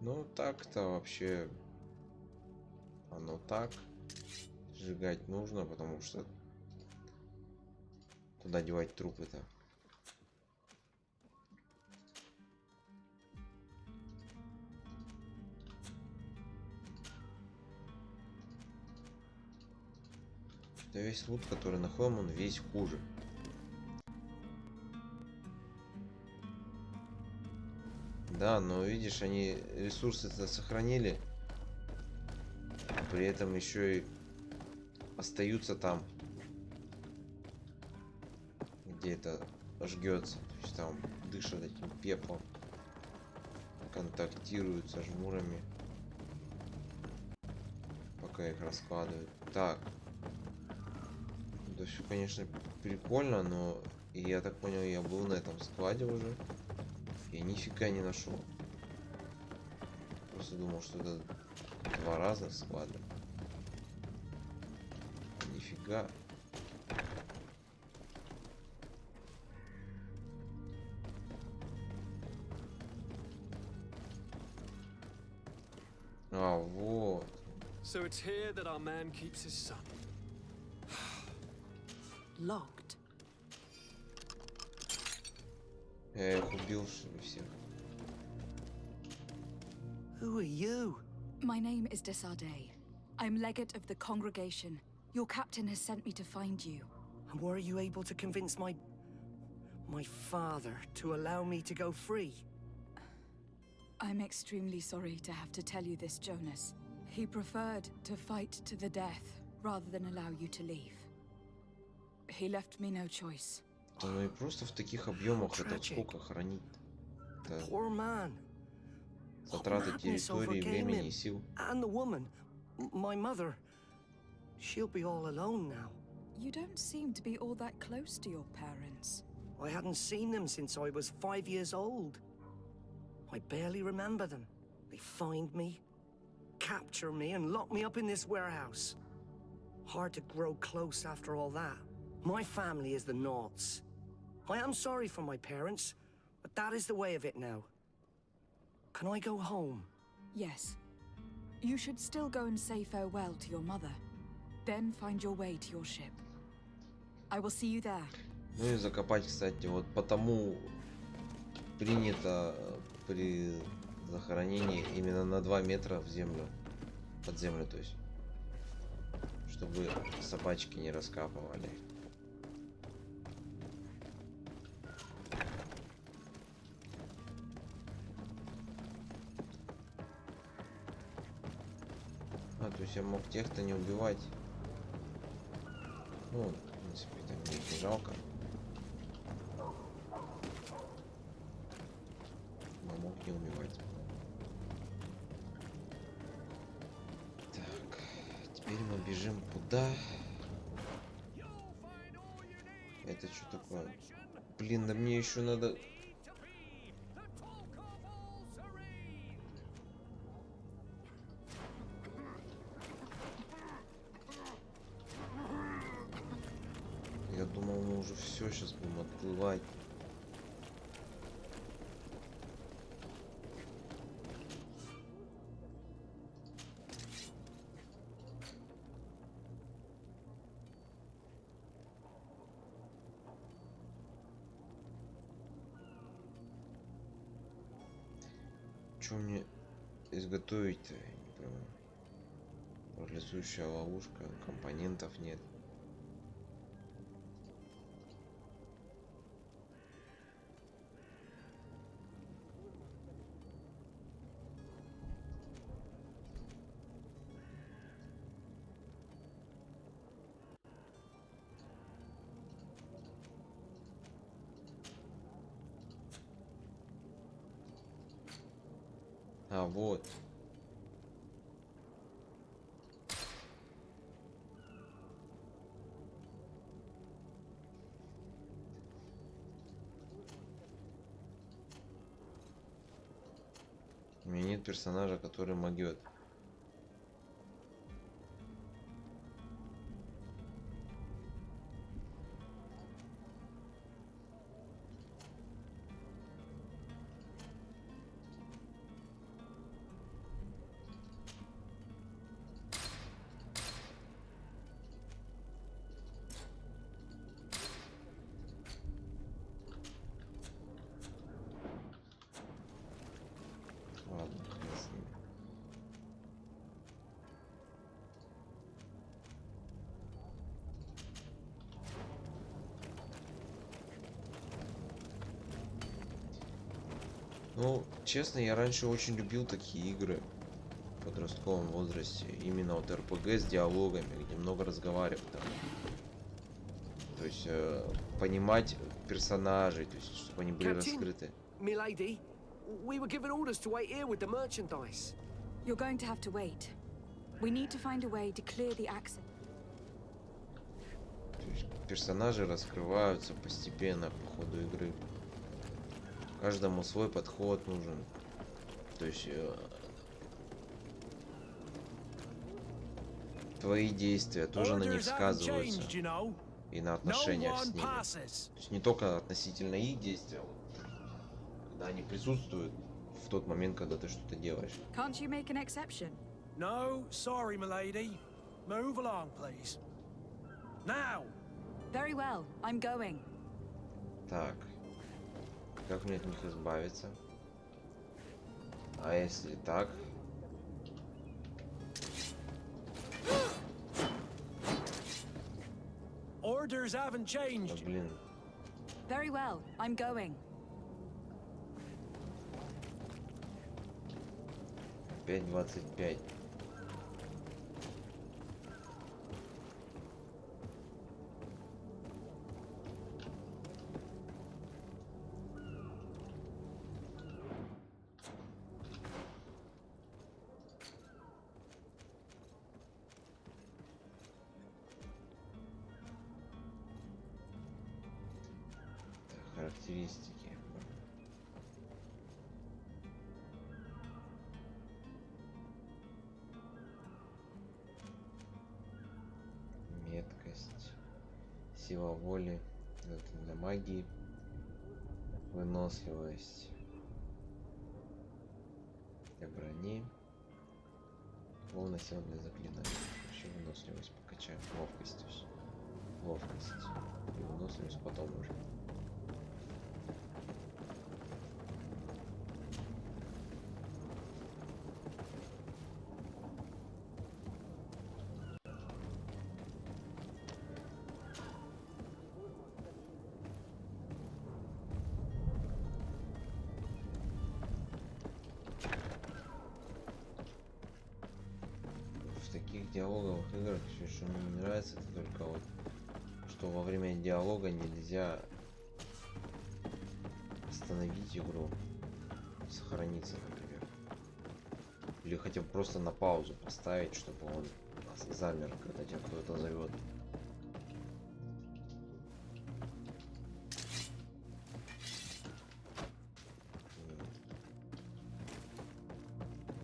Ну так-то вообще оно так. Сжигать нужно, потому что туда девать трупы-то. Да весь лут, который находим, он весь хуже. Да, но видишь, они ресурсы-то сохранили. При этом еще и остаются там, где это жгется. То есть там дышат этим пеплом. контактируют со жмурами, пока их раскладывают. Так. Это все, конечно, прикольно, но я так понял, я был на этом складе уже. Я нифига не нашел. Просто думал, что это два разных склада. Нифига. А, вот. So it's here that our man keeps his son. Locked. Я их убил, что ли, всех. Who are you? My name is Desade. I'm legate of the congregation. Your captain has sent me to find you. And were you able to convince my father to allow me to go free? I'm extremely sorry to have to tell you this, Jonas. He preferred to fight to the death rather than allow you to leave. He left me no choice. Ну и просто в таких объемах это сколько хранить? Poor man. Затраты территории, времени и сил. And the woman, my mother, she'll be all alone now. You don't seem to be all that close to your parents. I hadn't seen them since I was 5 years old. I barely remember them. They find me, capture me, and lock me up in this warehouse. Hard to grow close after all that. My family is the Naughts. I am sorry for my parents, but that is the way of it now. Can I go home? Yes. You should still go and say farewell to your mother. Then find your way to your ship. I will see you there. Ну и закопать, кстати, вот потому принято при захоронении именно на 2 метра в землю, под землю, то есть, чтобы собачки не раскапывали. А, то есть я мог тех-то не убивать. Ну, в принципе, там мне не жалко. Но мог не убивать. Так, теперь мы бежим куда? Это что такое? Блин, да мне еще надо... Я думал, мы уже все сейчас будем отплывать. Что мне изготовить-то? Я не пойму. Парализующая ловушка, компонентов нет. А, вот. У меня нет персонажа, который могет. Ладно, хрен с ним. Ну, честно, я раньше очень любил такие игры в подростковом возрасте. Именно вот РПГ с диалогами, где много разговаривать там. То есть понимать персонажей, то есть чтобы они были раскрыты. Milady, We were given orders to wait here with the merchandise. You're going to have to wait. We need to find a way to clear the access. То есть персонажи раскрываются постепенно по ходу игры. Каждому свой подход нужен. То есть твои действия тоже на них сказываются. И на отношениях с ними. То есть не только относительно их действия, когда они присутствуют в тот момент, когда ты что-то делаешь. Can't you make an exception? No, sorry, milady. Move along, please. Now! Very well, I'm going. Так. Как мне от них избавиться? А если так? Orders haven't Да, changed. блин. Very well, I'm going. Опять 25. Характеристики. Меткость. Сила воли. Это для магии. Выносливость. Для брони. Полная сила для заклинаний. Еще выносливость покачаем. Ловкость. Ловкость. И выносливость потом уже. В таких диалоговых играх все, что мне не нравится, это только вот, что во время диалога нельзя остановить игру, сохраниться, например, или хотя бы просто на паузу поставить, чтобы он замер, когда тебя кто-то зовет.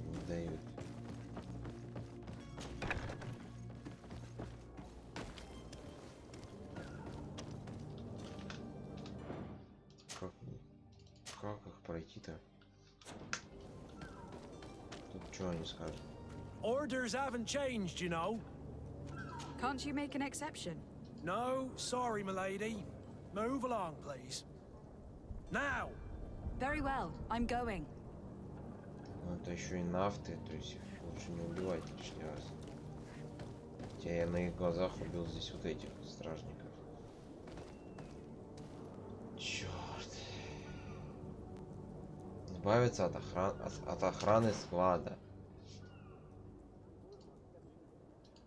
Не дают. Как их пройти-то? Тут что они скажут? Orders haven't changed, you know. Can't you make an exception? No, sorry, milady. Move along, please. Now! Very well, I'm going. Ну, это еще и нафты, то есть их лучше не убивать лишний раз. Хотя я на их глазах убил здесь вот этих стражников. Черт. Избавиться от охраны склада.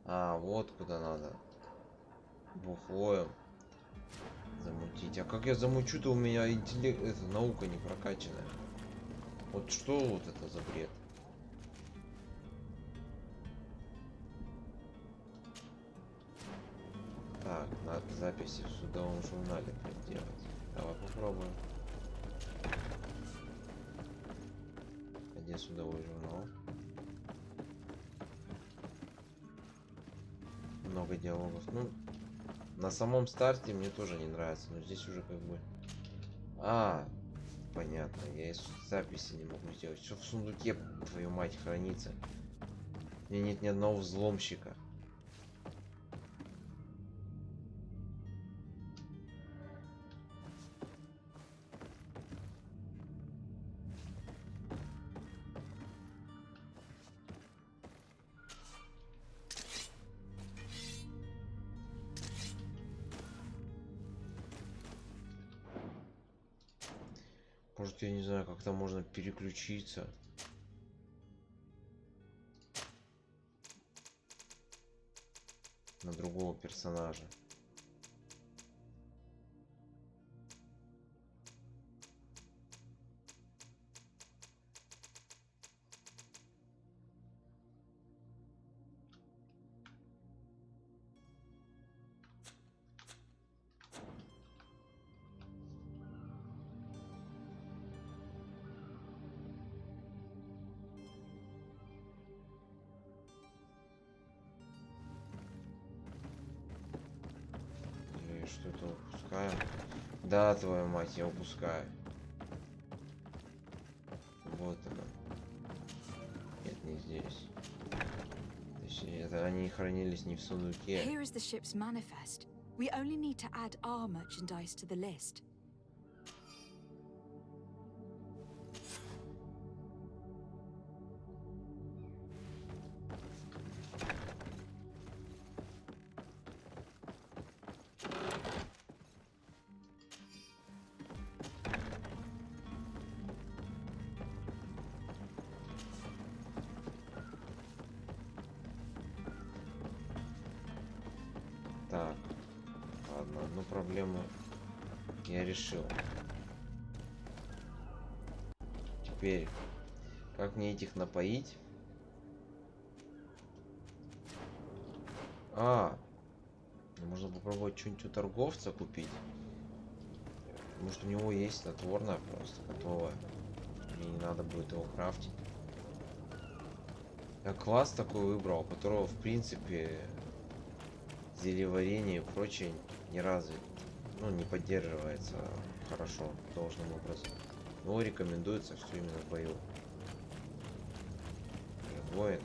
А, вот куда надо. Бухлоем замутить. А как я замучу-то, у меня интеллект, это наука не прокачанная. Вот что вот это за бред? Так, надо записи в судовом журнале делать. Давай попробуем. Где судовой журнал? Много диалогов. Ну, на самом старте мне тоже не нравится, но здесь уже как бы... А, понятно, я из записи не могу сделать. Все в сундуке, твою мать, хранится. У меня нет ни одного взломщика. Может, я не знаю, как там можно переключиться. На другого персонажа. что-то упускаю. Да, твою мать, я упускаю. Вот она. Нет, не здесь. Точнее, это они хранились не в сундуке. Here is the ship's manifest. We only need to add our merchandise to the list. Так, ладно, одну проблему я решил. Теперь, как мне этих напоить? Можно попробовать что-нибудь у торговца купить. Может, у него есть снотворное просто готовое. Мне не надо будет его крафтить. Я класс такой выбрал, у которого, в принципе, зельеварение и прочее не развит. Ну, не поддерживается хорошо, должным образом. Но рекомендуется все именно в бою. Воин.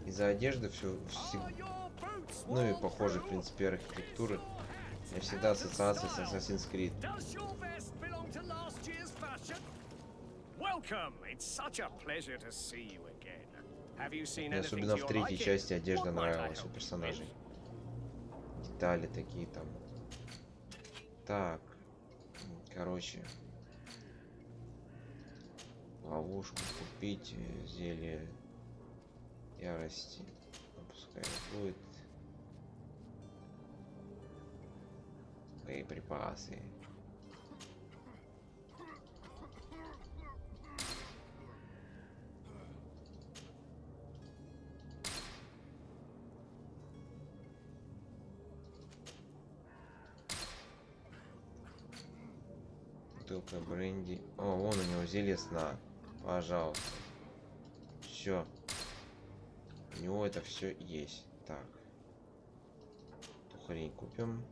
Из-за одежды все, ну и похоже, в принципе, архитектуры. У меня всегда ассоциация с Assassin's Creed. Мне особенно в третьей части одежда нравилась у персонажей. Детали такие там. Так, короче, ловушку купить, зелье ярости, пускай будет, боеприпасы. Бутылка бренди. О, вон у него зелье сна. Пожалуйста. Все. У него это все есть. Так. Эту хрень купим.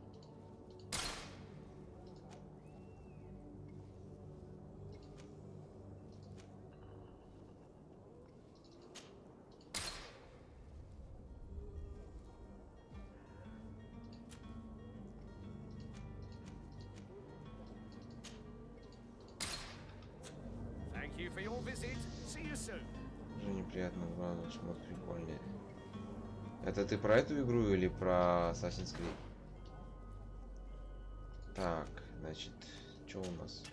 Уже неприятно, главное, шмот прикольный. Это ты про эту игру или про Assassin's Creed? Так, значит, что у нас?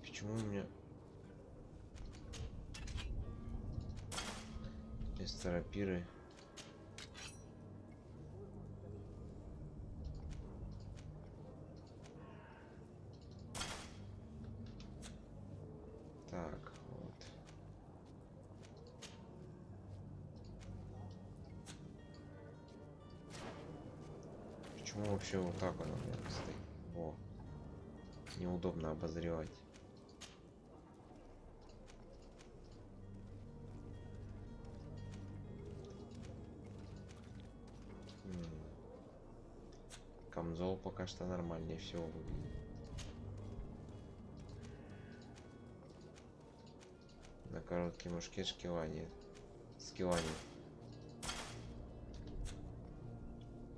Почему у меня вместо рапиры? Так, вот. Почему вообще вот так оно у меня стоит? О, неудобно обозревать. Камзол пока что нормальнее всего выглядит. На короткий мушкет шкивание. Скиллание.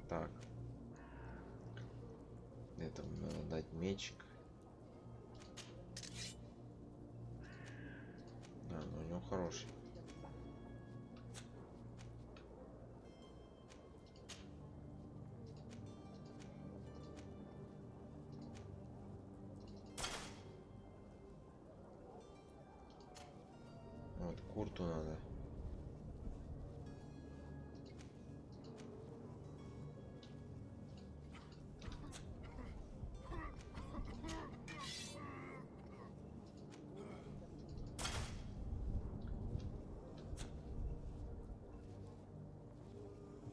Так. Этому надо дать мечик. Да, но у него хороший. Вот курту надо.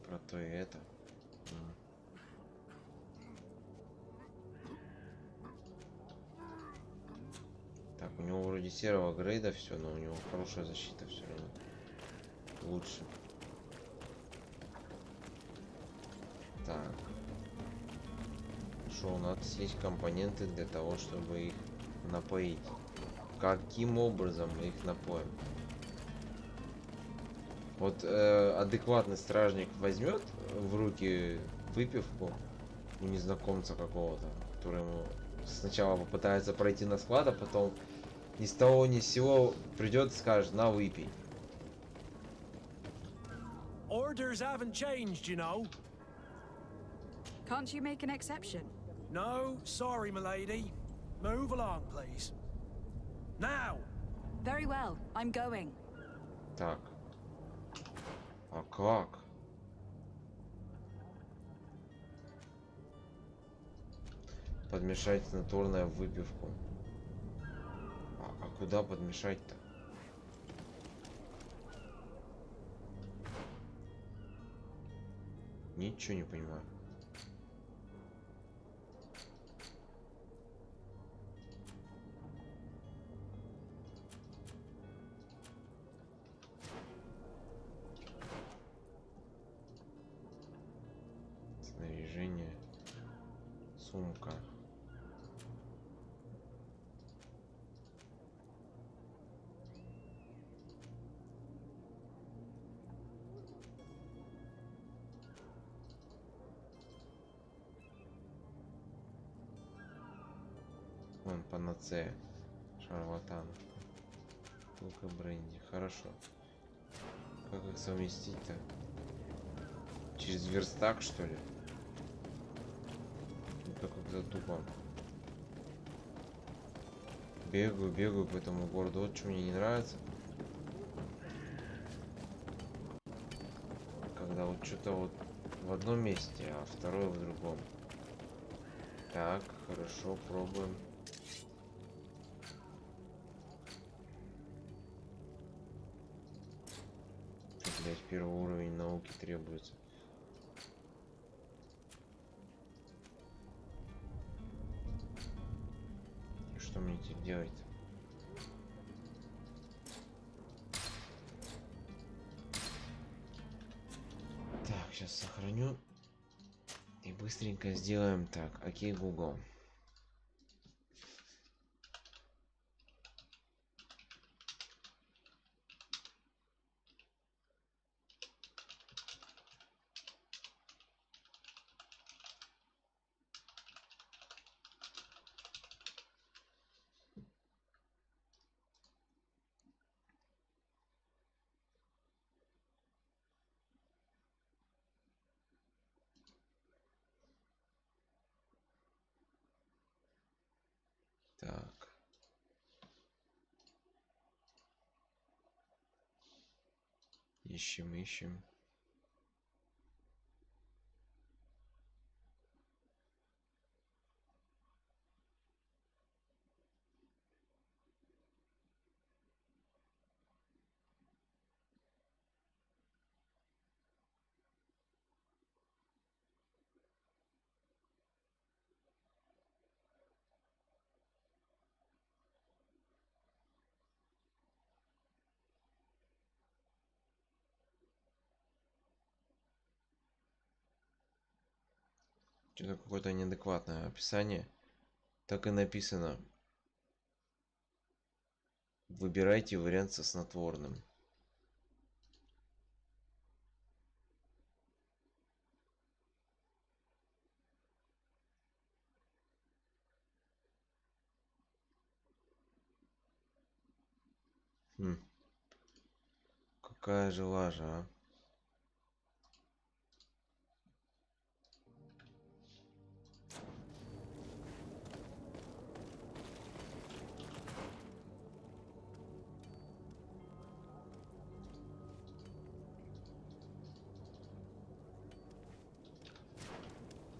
Про то и это. Так, Так, у него вроде серого грейда все, но у него хорошая защита все равно. Лучше. Так. Что у нас есть компоненты для того, чтобы их напоить? Каким образом мы их напоим? Вот адекватный стражник возьмет в руки выпивку у незнакомца какого-то, который ему сначала попытается пройти на склад, а потом ни с того ни с сего придет и скажет: на, выпей. Orders haven't changed, you know. Can't you make an exception? No, sorry, milady. Move along, please. Now! Very well, I'm going. Так. А как? Подмешать снотворное в выпивку. А куда подмешать-то? Ничего не понимаю. Снаряжение. Сумка. Вон панацея. Шарлатан. Бутылка бренди. Хорошо. Как их совместить-то? Через верстак, что ли? Это как-то тупо. Бегаю по этому городу. Вот что мне не нравится. Когда вот что-то вот в одном месте, а второе в другом. Так, хорошо, пробуем. Блять, первый уровень науки требуется. И что мне теперь делать? Так, сейчас сохраню. И быстренько сделаем так. Окей, Google. Так. Ищем. Что-то какое-то неадекватное описание. Так и написано. Выбирайте вариант со снотворным. Какая же лажа, а?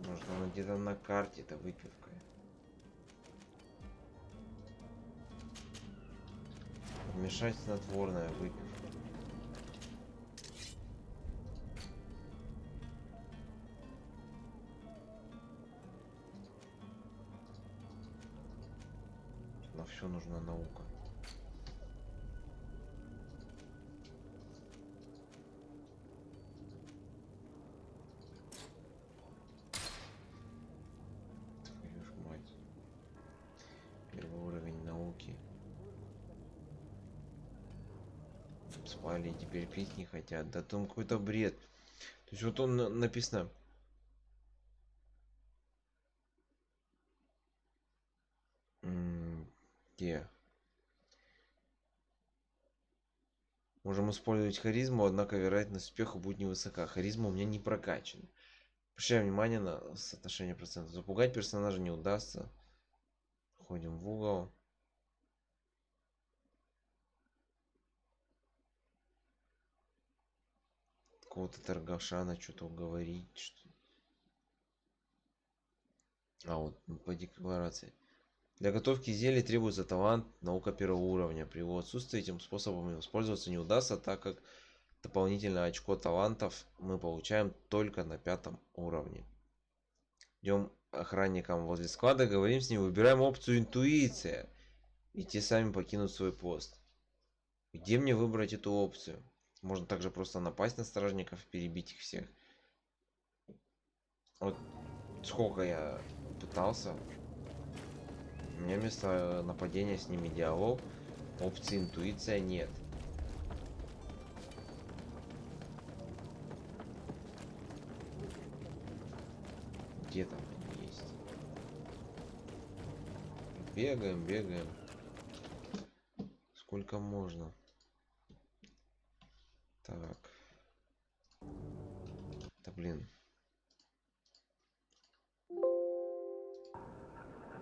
Может, она где-то на карте эта выпивка. Подмешать снотворное, выпивка. На все нужна наука. Спали и теперь пить не хотят. Да там какой-то бред. То есть вот он написано. Где? Можем использовать харизму, однако вероятность успеха будет невысока. Харизма у меня не прокачана. Обращаем внимание на соотношение процентов. Запугать персонажа не удастся. Ходим в угол. Какого-то торговша на что-то уговорить. Что... А вот по декларации. Для готовки зелий требуется талант, наука первого уровня. При его отсутствии этим способом воспользоваться не удастся, так как дополнительное очко талантов мы получаем только на 5 уровне. Идем охранникам возле склада, говорим с ним, выбираем опцию интуиция. И те сами покинут свой пост. Где мне выбрать эту опцию? Можно также просто напасть на стражников, перебить их всех. Вот сколько я пытался. У меня вместо нападения с ними диалог. Опции интуиция нет. Где там они есть? Бегаем, бегаем. Сколько можно? Так. Да блин.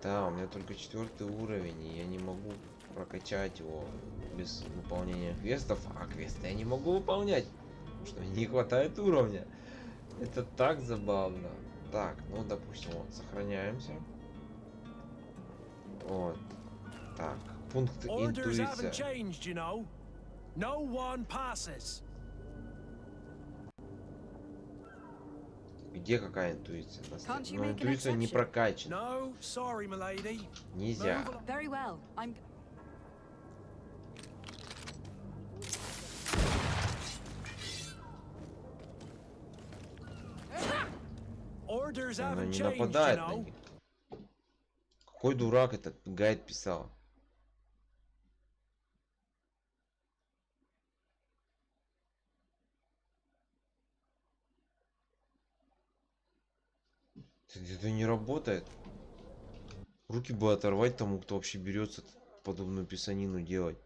Да, у меня только 4 уровень, и я не могу прокачать его без выполнения квестов. А квесты я не могу выполнять, потому что не хватает уровня. Это так забавно. Так, ну допустим, вот, сохраняемся. Вот. Так, пункт интуиция. Где какая интуиция? Но интуиция не прокачана. Нельзя. Она не нападает на них. Какой дурак этот гайд писал? Это не работает. Руки бы оторвать тому, кто вообще берется подобную писанину делать.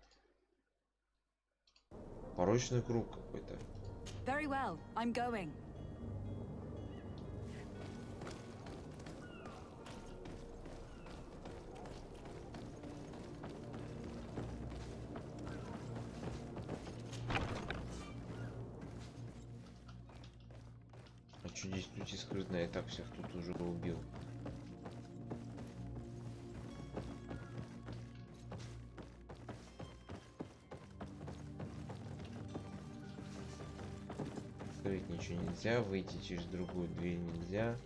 Порочный круг какой-то. Very well, I'm going. А что здесь люди скрытные? Я так всех тут уже убил. Открыть ничего нельзя, выйти через другую дверь нельзя.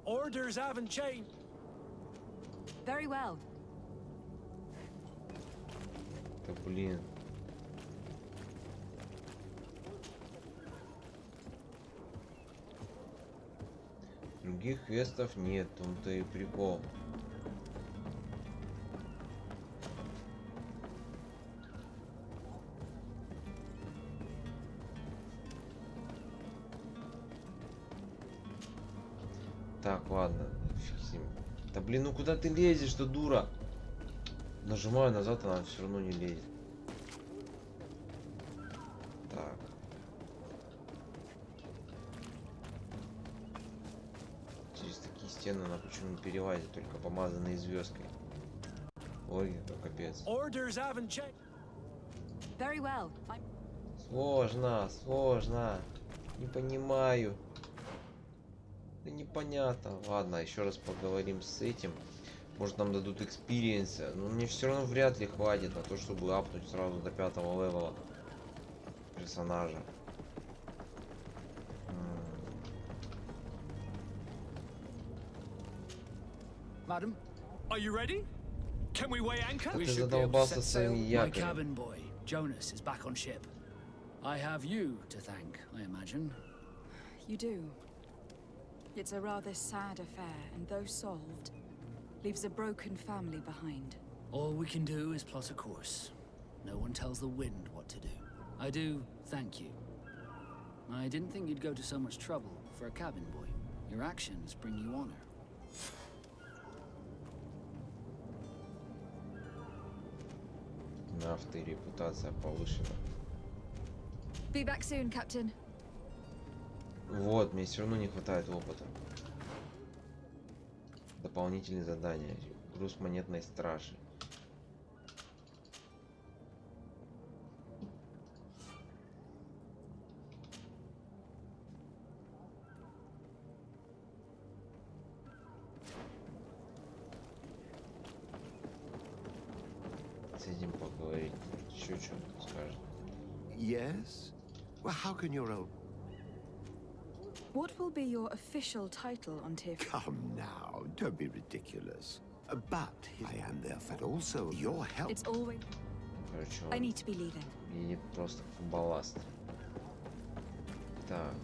Orders haven't changed. Very well. Да блин. Других квестов нет, в том-то и прикол. Так, ладно, фиг с ним. Да блин, ну куда ты лезешь, что дура? Нажимаю назад, она все равно не лезет. Так. Через такие стены она почему не перелазит, только помазанные звездкой. Логика, капец. Very well. Сложно, сложно. Не понимаю. Да непонятно. Ладно, еще раз поговорим с этим. Может нам дадут экспириенса. Но мне все равно вряд ли хватит на то, чтобы апнуть сразу до 5-го левела персонажа. Madam? Are you ready? Can we weigh anchor? We Ты should be able to задолбался set своими sail. My якорем. cabin boy, Jonas, is back on ship. I have you to thank, I imagine. You do. It's a rather sad affair, and though solved, leaves a broken family behind. All we can do is plot a course. No one tells the wind what to do. I do thank you. I didn't think you'd go to so much trouble for a cabin boy. Your actions bring you honor. Нафта и репутация повышена. Be back soon, Captain. Вот, мне все равно не хватает опыта. Дополнительные задания. Груз монетной стражи. С этим поговорить. Еще что-то скажет. Yes? Well, how can your old... What will be your official title on Tiff? Come now, don't be ridiculous. But I am there for also your help. It's always... Короче, I он need to be leaving. едет просто в балласт. Так.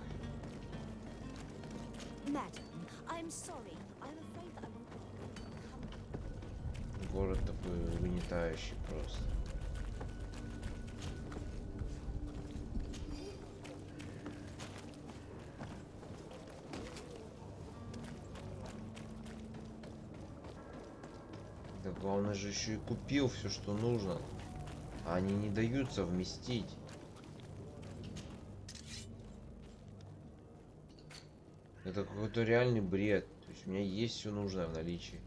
Madam, I'm sorry. I'm afraid that I won't be able to come. Город такой угнетающий просто. Да главное же еще и купил все, что нужно. А они не дают совместить. Это какой-то реальный бред. То есть у меня есть все нужное в наличии.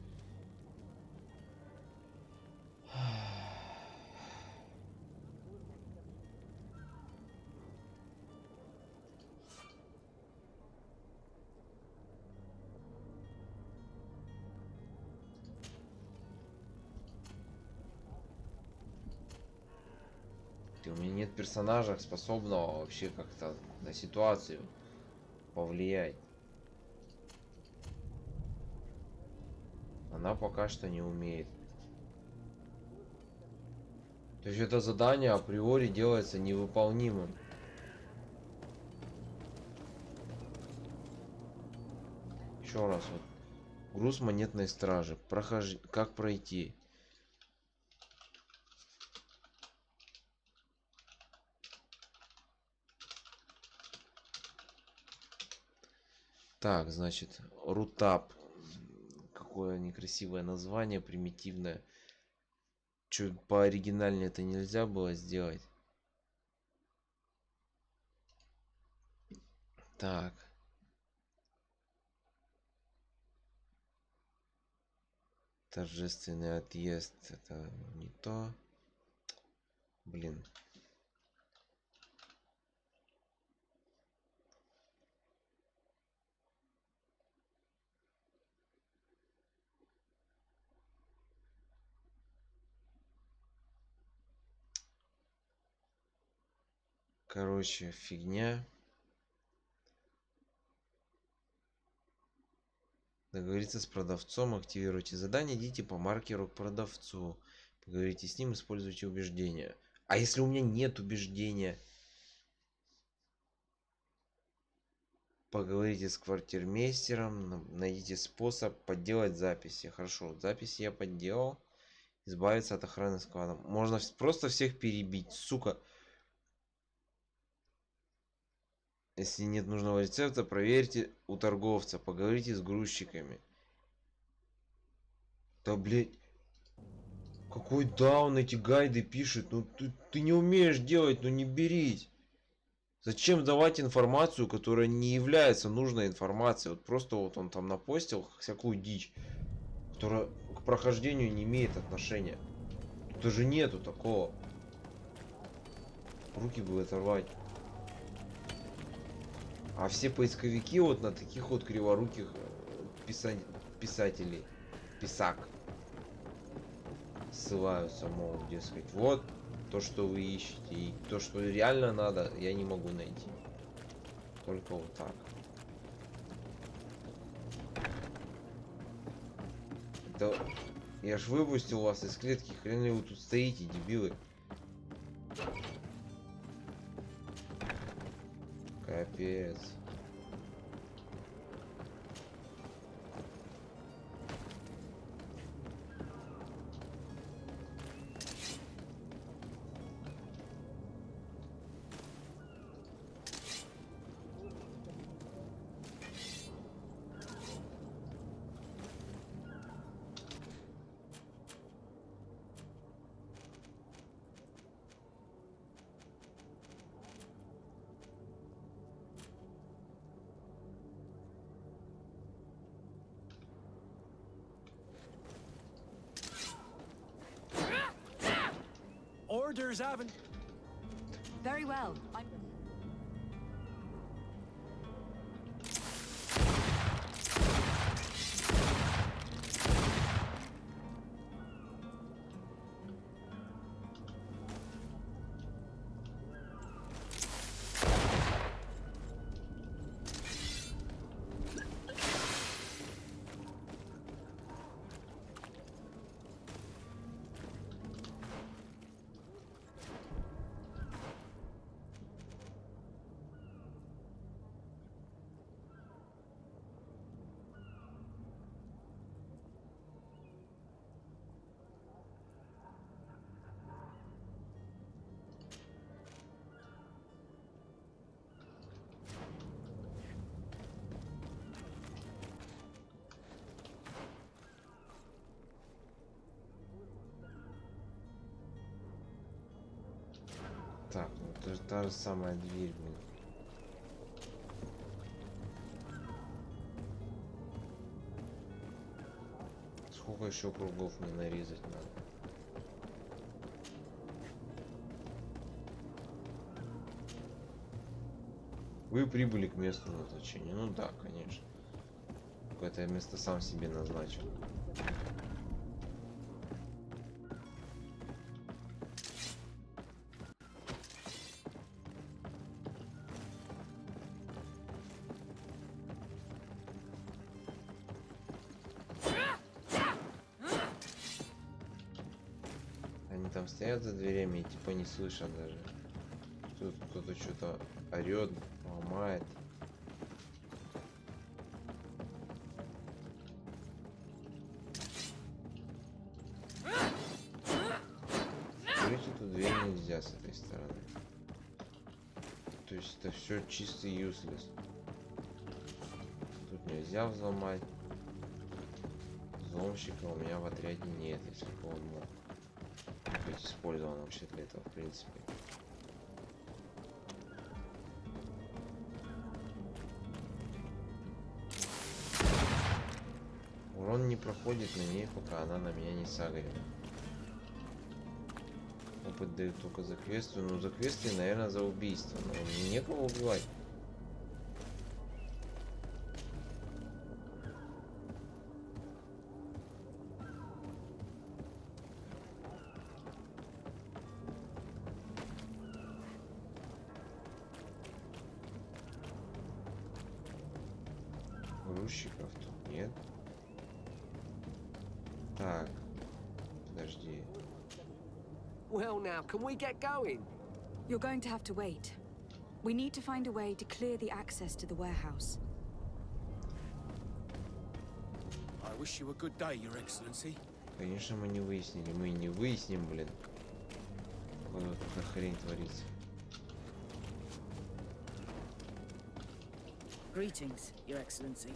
У меня нет персонажа, способного вообще как-то на ситуацию повлиять. Она пока что не умеет. То есть это задание априори делается невыполнимым. Еще раз вот. Груз монетной стражи. Как пройти? Так, значит, рутап. Какое некрасивое название, примитивное. Чё, пооригинальнее это нельзя было сделать? Так. Торжественный отъезд. Это не то. Блин. Короче, фигня. Договориться с продавцом, активируйте задание, идите по маркеру к продавцу. Поговорите с ним, используйте убеждения. А если у меня нет убеждения? Поговорите с квартирмейстером, найдите способ подделать записи. Хорошо, записи я подделал. Избавиться от охраны склада. Можно просто всех перебить, сука. Если нет нужного рецепта, проверьте у торговца, поговорите с грузчиками. Да, блять. Какой даун эти гайды пишет? Ну ты не умеешь делать, ну не берись. Зачем давать информацию, которая не является нужной информацией? Вот просто вот он там напостил всякую дичь, которая к прохождению не имеет отношения. Тут даже нету такого. Руки бы оторвать. А все поисковики вот на таких вот криворуких писателей, писак, ссылаются, мол, дескать, вот то, что вы ищете, и то, что реально надо, я не могу найти. Только вот так. Да я ж выпустил вас из клетки, хрен ли вы тут стоите, дебилы. Капец. Orders haven't. Very well. I'm... Так, ну это же та же самая дверь, блин. Сколько еще кругов мне нарезать надо? Вы прибыли к месту назначения. Ну да, конечно. Какое-то место сам себе назначил. Они там стоят за дверями и типа не слышат даже. Тут кто-то что-то орет, ломает. Открыть эту дверь нельзя с этой стороны. То есть это все чистый useless. Тут нельзя взломать. Взломщика у меня в отряде нет, если бы он мог быть использован вообще для этого, в принципе. Урон не проходит на ней, пока она на меня не сагрит. Опыт дают только за квесты. Ну, за квесты, наверное, за убийство. Но мне некого убивать. Грузчиков тут нет. Так, подожди. Well, now, can we get going? You're going to have to wait. We need to find a way to clear the access to the warehouse. I wish you a good day, Your Excellency. Конечно, мы не выяснили. Мы не выясним, блин. Какой вот тут хрень творится. Greetings, Your Excellency.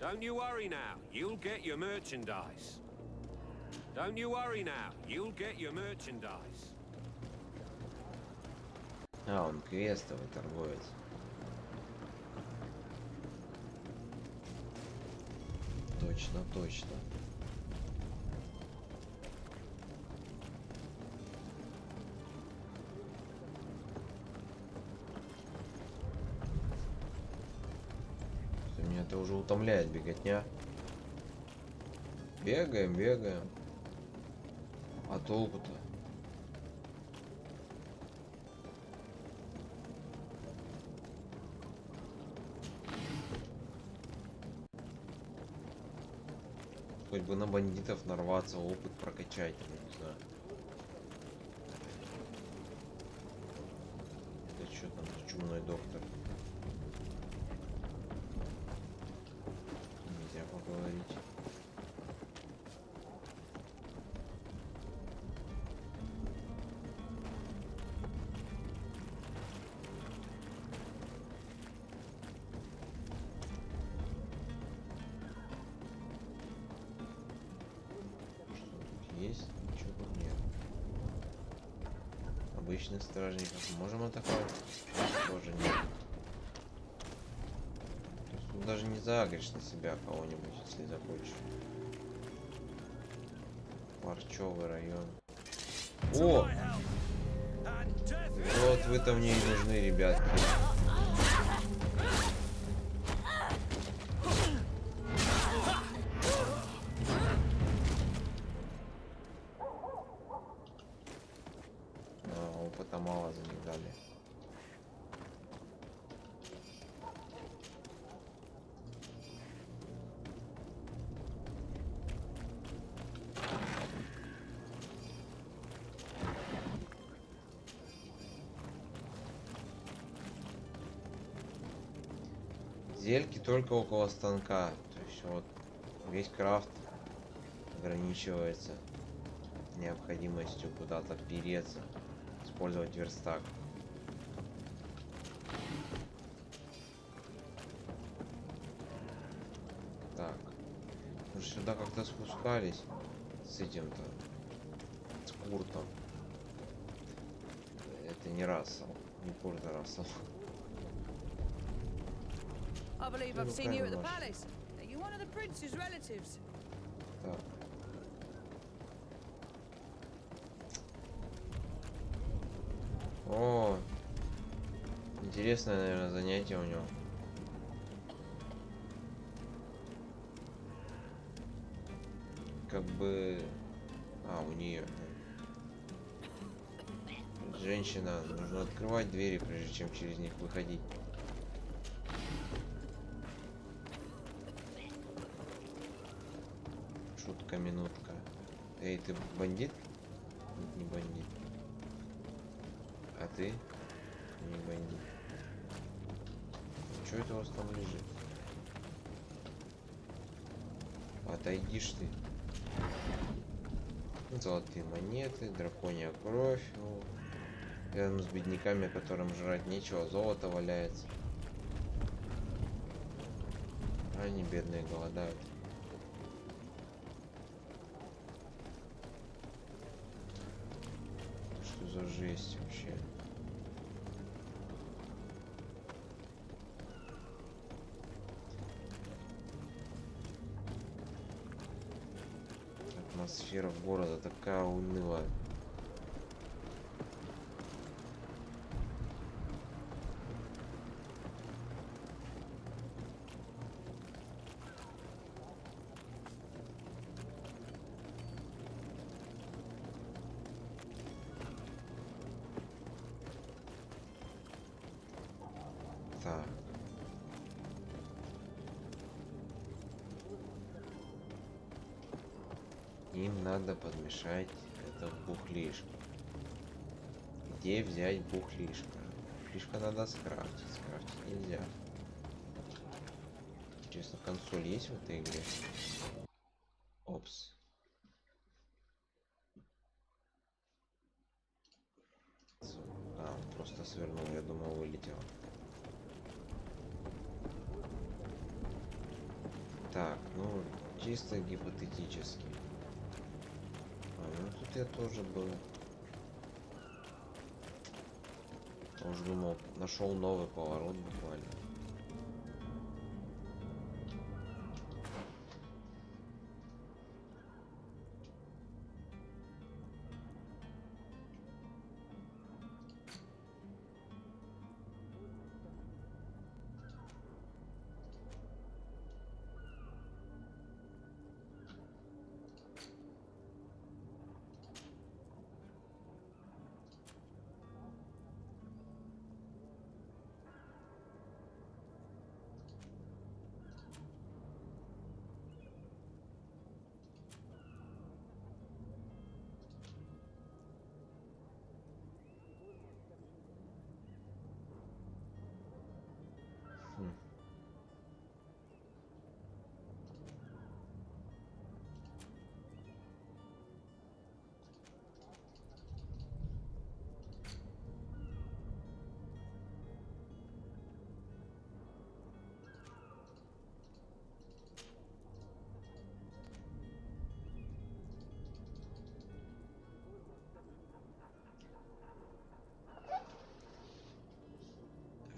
Don't you worry now, you'll get your merchandise. Don't you worry now, you'll get your merchandise. А, он квестовый торговец. Точно, точно. Меня это уже утомляет беготня. Бегаем, бегаем. А толку-то? хоть бы на бандитов нарваться, опыт прокачать, я не знаю. Это что там за чумной доктор? Нельзя поговорить. Есть? Ничего тут нет. Обычных стражников можем атаковать? Тоже нет. То есть тут даже не загришь на себя кого-нибудь, если захочешь. Парчевый район. О! Вот вы-то мне и нужны, ребятки. Опыта мало за них дали. Зельки только около станка. То есть вот весь крафт ограничивается необходимостью куда-то переться, использовать верстак. Так, мы же сюда как-то спускались с этим-то, с Куртом. Это не Рассел, не Курт, а Рассел. I believe I've seen you at the palace. Are you one of the prince's relatives? Так. О, интересное, наверное, занятие у него. Как бы... у нее. Женщина, нужно открывать двери, прежде чем через них выходить. Шутка, минутка. Эй, ты бандит? Не бандит. А ты? Не бандит. Что это у вас там лежит? Отойдишь ты. Золотые монеты, драконья кровь. Рядом с бедняками, которым жрать нечего, золото валяется. Они бедные голодают. Что за жесть вообще? Атмосфера города такая унылая. Так. Им надо подмешать это бухлишко. Где взять бухлишко? Бухлишко надо скрафтить. Скрафтить нельзя. Интересно, консоль есть в этой игре? Опс. Он просто свернул, я думал, вылетел. Так, ну, чисто гипотетически. Ну тут я тоже был. Я уже думал, нашел новый поворот буквально.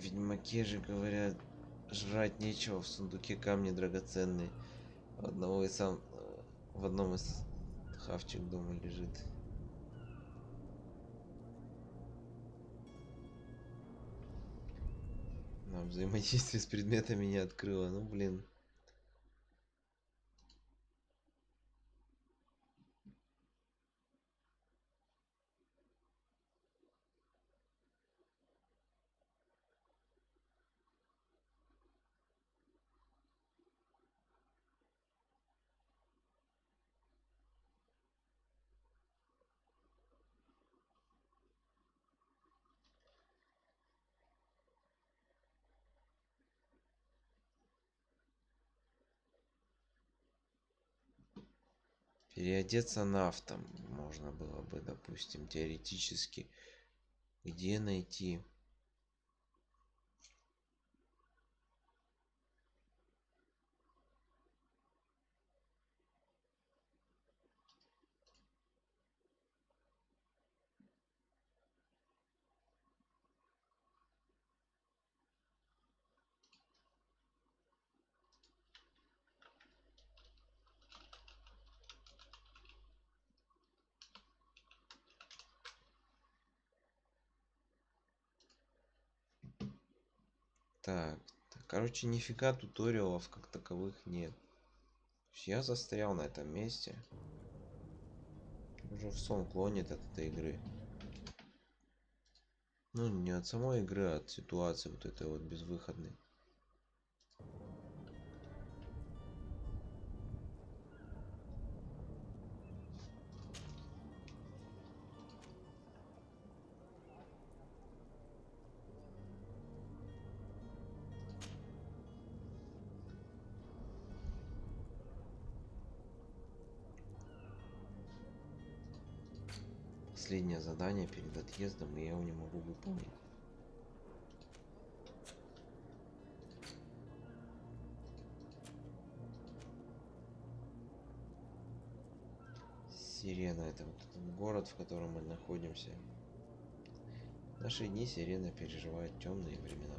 Ведьмаки же говорят, жрать нечего, в сундуке камни драгоценные. В одном из хавчик дома лежит. Но взаимодействие с предметами не открыло. Ну блин. Переодеться нафтом можно было бы, допустим, теоретически. Где найти? Так, короче, нифига туториалов как таковых нет. Я застрял на этом месте. Уже в сон клонит от этой игры. Ну, не от самой игры, а от ситуации вот этой вот безвыходной. Последнее задание перед отъездом, и я его не могу выполнить. Сирена — это вот этот город, в котором мы находимся. В наши дни Сирена переживает темные времена.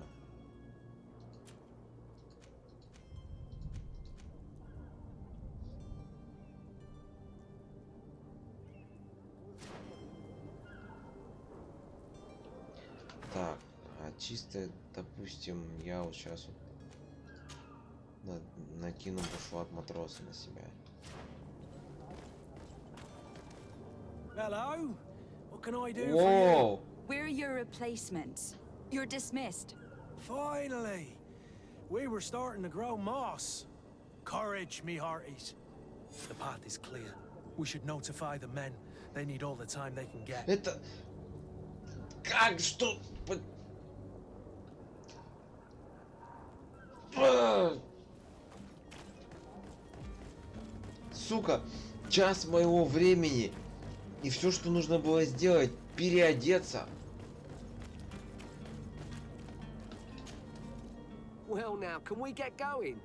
Так, а чисто, допустим, я вот сейчас вот накину бушлат матроса на себя. Hello? What can I do Whoa! for We're your replacements. You're dismissed. you? Finally! We were starting to grow moss. Courage, me hearties. The path is clear. We should notify the men. They need all the time they can get. Это... Как? Что? Сука, час моего времени. И все, что нужно было сделать, переодеться. Well, now, can we get going?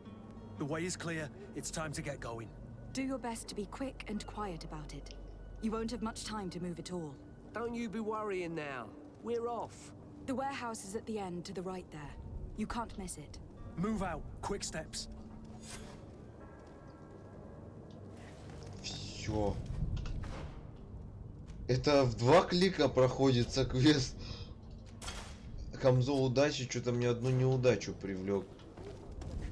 The way is clear. It's time to get going. Do your best to be quick and quiet about it. You won't have much time to move at all. Don't you be worrying now. We're off. The warehouse is at the end to the right there. You can't miss it. Move out. Quick steps. Все. Это в 2 клика проходится квест. Камзол удачи что-то мне одну неудачу привлек.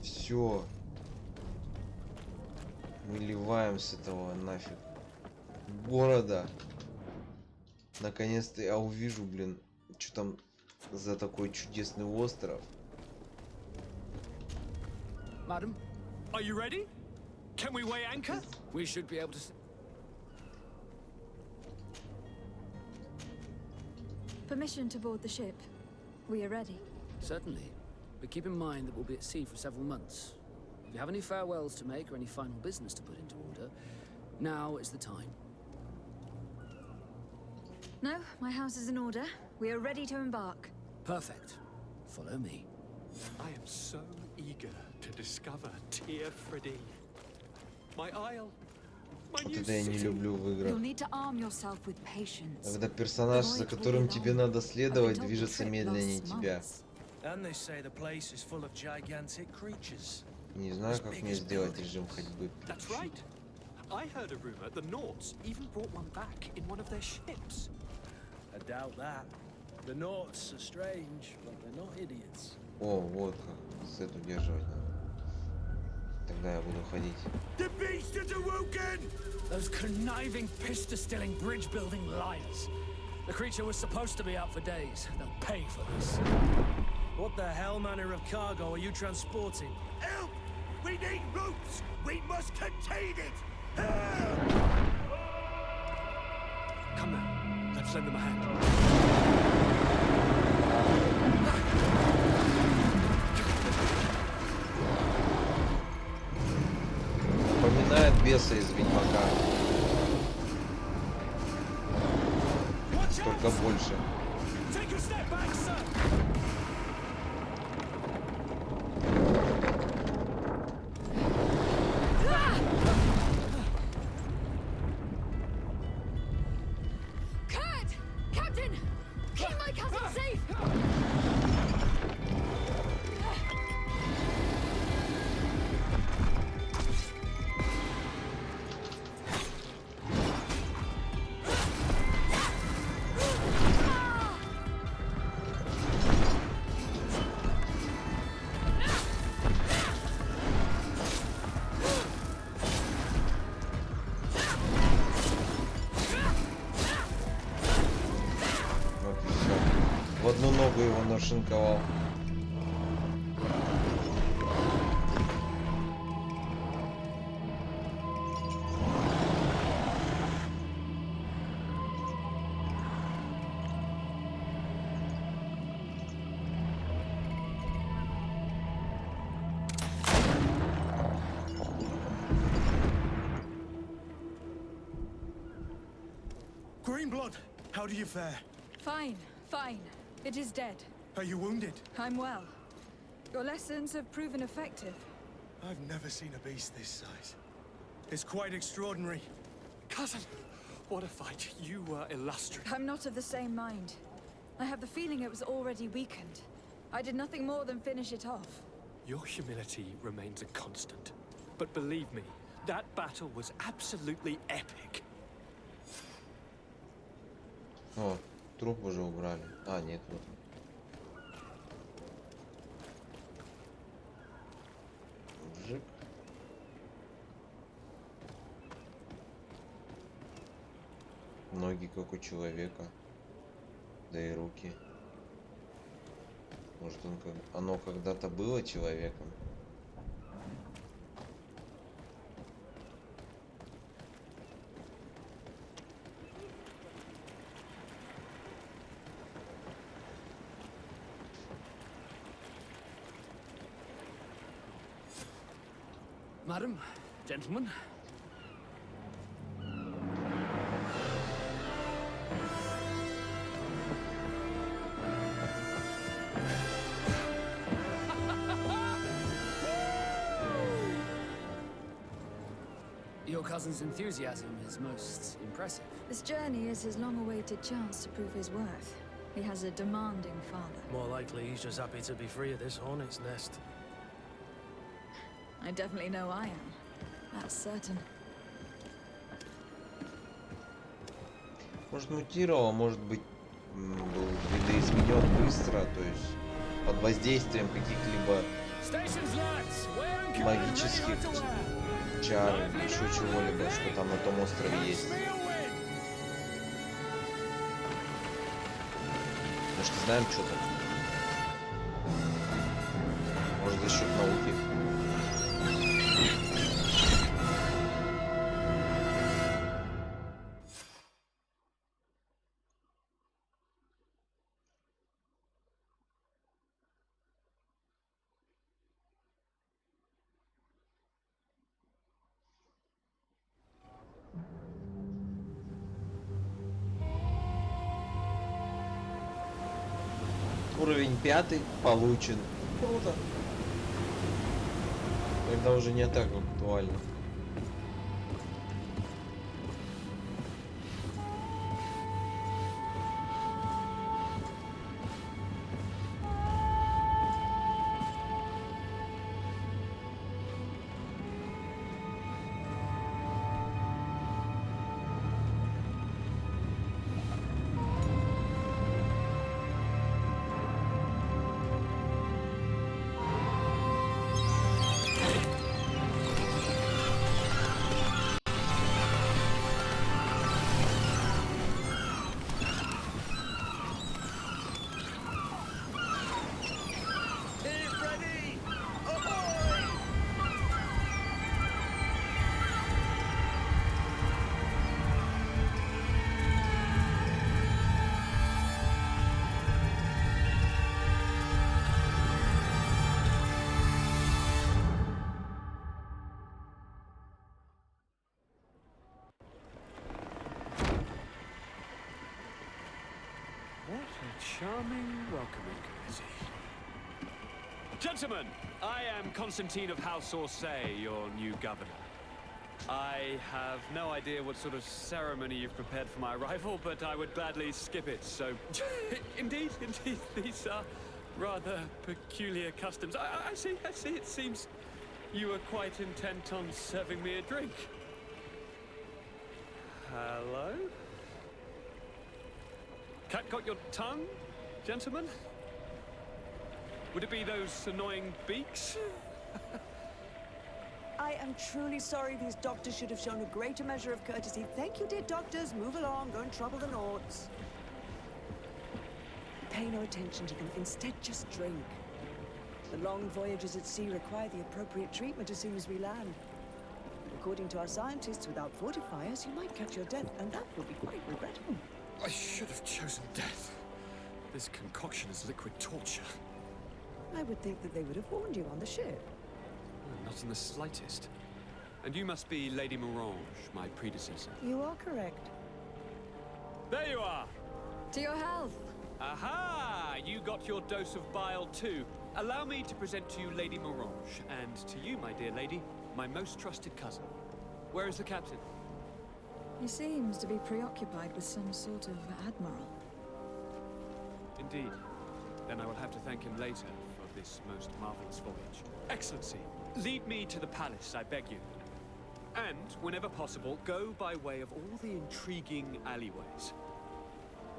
Все. Выливаем с этого нафиг города. Наконец-то я увижу, блин, что там за такой чудесный остров. Madam, Are you ready? Can we weigh anchor? we should be able to... Permission to board the ship. We are ready. Certainly. But keep in mind that we'll be at sea for several months. If you have any farewells to make or any final business to put into order, now is the time. No, my house is in order. We are ready to embark. Perfect. Follow me. I am so eager to discover Tear Freddy. My isle. My Вот new это я не city. люблю в You'll играх. need to arm yourself with patience. Когда персонаж, за которым тебе надо следовать, движется медленнее тебя. And they say the place is full of gigantic creatures. Не знаю, как мне сделать режим ходьбы. That's right. I heard a rumor the Nauts even brought one back in one of their ships. I doubt that. The Nauts are strange, but they're not idiots. О, вот как. Сет удерживать надо. Тогда я буду ходить. The beast is awoken! Those conniving, piss-distilling, bridge-building liars. The creature was supposed to be out for days. They'll pay for this. What the hell manner of cargo are you transporting? Help! We need routes! We must contain it! Come now, let's lend them a hand. Напоминает беса из Ведьмака. Только больше. Take a step back, sir! Kurt! Captain! Keep my cousin safe! Вот и всё. В одну ногу его нашинковал. Greenblood, how do you fare? Fine, fine. It is dead. Are you wounded? I'm well. Your lessons have proven effective. I've never seen a beast this size. It's quite extraordinary. Cousin, what a fight. You were illustrious. I'm not of the same mind. I have the feeling it was already weakened. I did nothing more than finish it off. Your humility remains a constant. But believe me, that battle was absolutely epic. О, труп уже убрали. А, нет, вот. Вжик. Ноги как у человека. Да и руки. Может оно когда-то было человеком? Madam, gentlemen. Your cousin's enthusiasm is most impressive. This journey is his long-awaited chance to prove his worth. He has a demanding father. More likely he's just happy to be free of this hornet's nest. I definitely know I am. That's certain. Может мутировал, может быть был видоизменен быстро, то есть под воздействием каких-либо магических чар, еще чего-либо, что там на том острове есть. Может, знаем, что там? Может, за счет науки? Уровень 5 получен. Круто. Тогда уже не так актуально. A charming, welcoming committee. Gentlemen, I am Constantine of House Orsay, your new governor. I have no idea what sort of ceremony you've prepared for my arrival, but I would gladly skip it, so... indeed, these are rather peculiar customs. I see, it seems you are quite intent on serving me a drink. Hello? Cat got your tongue, gentlemen? Would it be those annoying beaks? I am truly sorry. These doctors should have shown a greater measure of courtesy. Thank you, dear doctors. Move along. Don't trouble the Nords. Pay no attention to them. Instead, just drink. The long voyages at sea require the appropriate treatment as soon as we land. According to our scientists, without fortifiers, you might catch your death, and that will be quite regrettable. I should have chosen death. This concoction is liquid torture. I would think that they would have warned you on the ship. Not in the slightest. And you must be Lady Morange, my predecessor. You are correct. There you are! To your health! Aha! You got your dose of bile too. Allow me to present to you Lady Morange, and to you, my dear lady, my most trusted cousin. Where is the captain? He seems to be preoccupied with some sort of admiral. Indeed. Then I will have to thank him later for this most marvelous voyage. Excellency, lead me to the palace, I beg you. And, whenever possible, go by way of all the intriguing alleyways.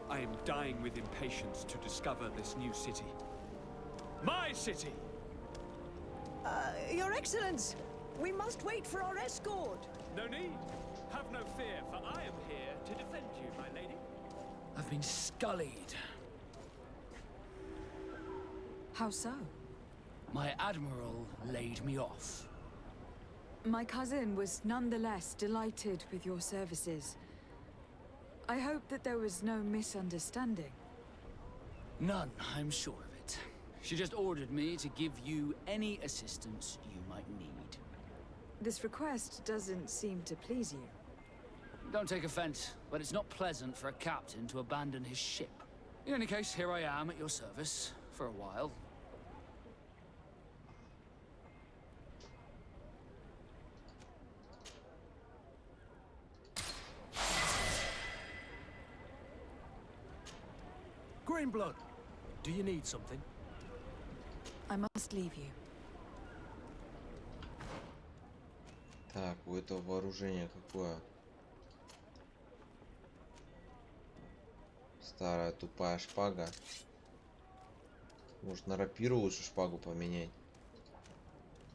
I am dying with impatience to discover this new city. My city! Your Excellence! We must wait for our escort! No need. Have no fear, for I am here to defend you, my lady. I've been scullied. How so? My admiral laid me off. My cousin was nonetheless delighted with your services. I hope that there was no misunderstanding. None, I'm sure of it. She just ordered me to give you any assistance you might need. This request doesn't seem to please you. Don't take offense, but it's not pleasant for a captain to abandon his ship. In any case, here I am at your service, for a while. Greenblood, do you need something? I must leave you. Так, у этого вооружения какое? Старая тупая шпага. Может, на рапиру лучше шпагу поменять?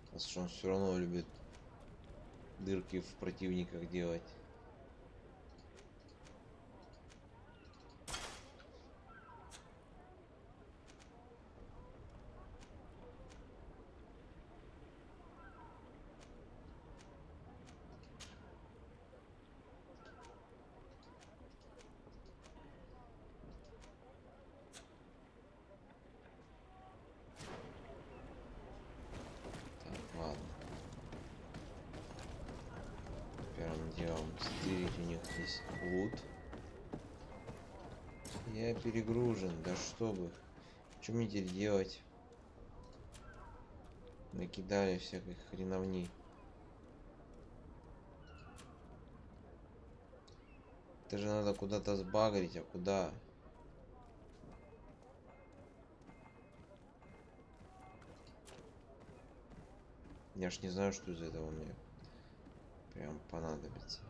Потому что он все равно любит дырки в противниках делать. Первым делом стырить у них здесь лут. Я перегружен, да что бы. Что мне теперь делать? Накидали всякой хреновни. Это же надо куда-то сбагрить, а куда? Я ж не знаю, что из этого мне прям понадобится.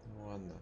Ну ладно.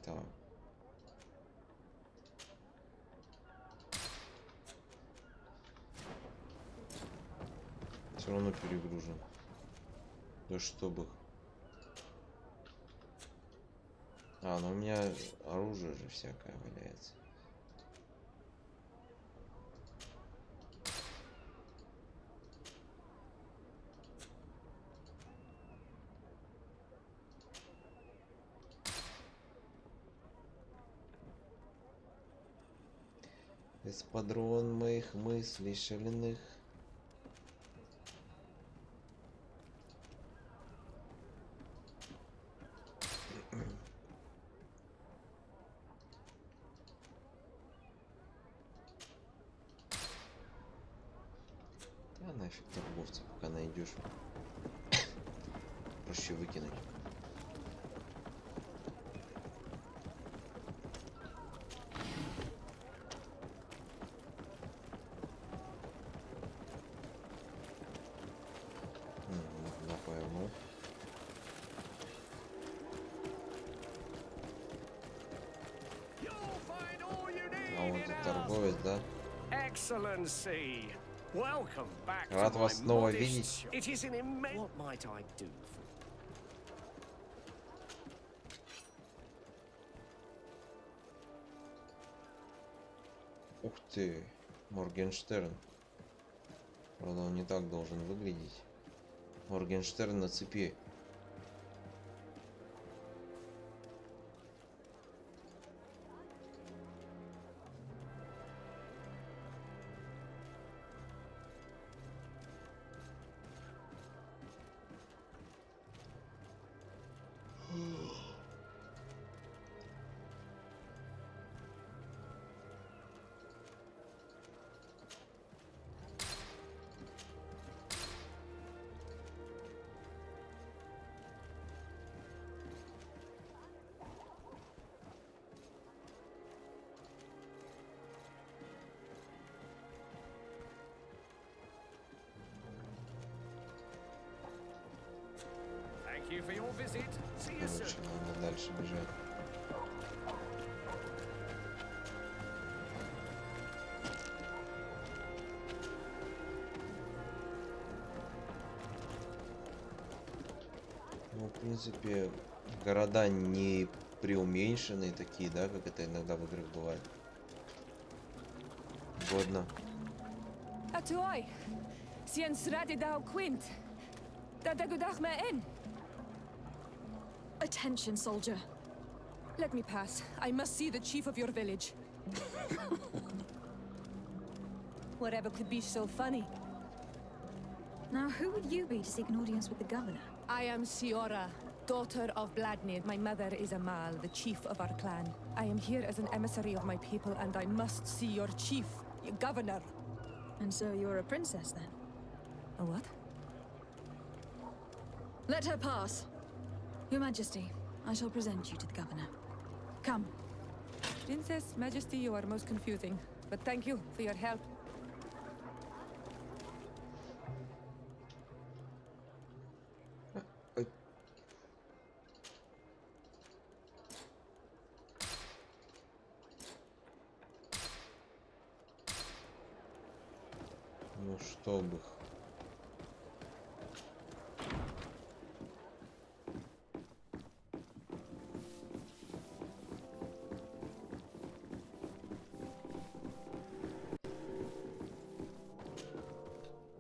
Так. Все равно перегружен. Да чтобы. А, ну у меня оружие же всякое валяется. Эспадрон моих мыслей шальных. Да нафиг торговца, пока найдешь. Проще выкинуть. Напевно. А вот и торговец, да? Excellency, welcome back Рад to вас my снова modest видеть. shop. It is an immense... What might I do for you? Ух ты, Моргенштерн. Правда, он не так должен выглядеть. Моргенштерн на цепи. Thank you for your visit. See you soon. Короче, надо дальше бежать. Ну, в принципе, города не преуменьшенные такие, да, как это иногда в играх бывает. Годно. Atuai. Sien sradi dao quint. Da dagudach me in. Attention, soldier. Let me pass. I must see the chief of your village. Whatever could be so funny? Now, who would you be to seek an audience with the governor? I am Siora, daughter of Bladnid. My mother is Amal, the chief of our clan. I am here as an emissary of my people, and I must see your chief, your governor. And so you're a princess, then? A what? Let her pass. Your Majesty, I shall present you to the governor. Come. Princess, Majesty, you are most confusing. But thank you for your help. Ну, чтобы.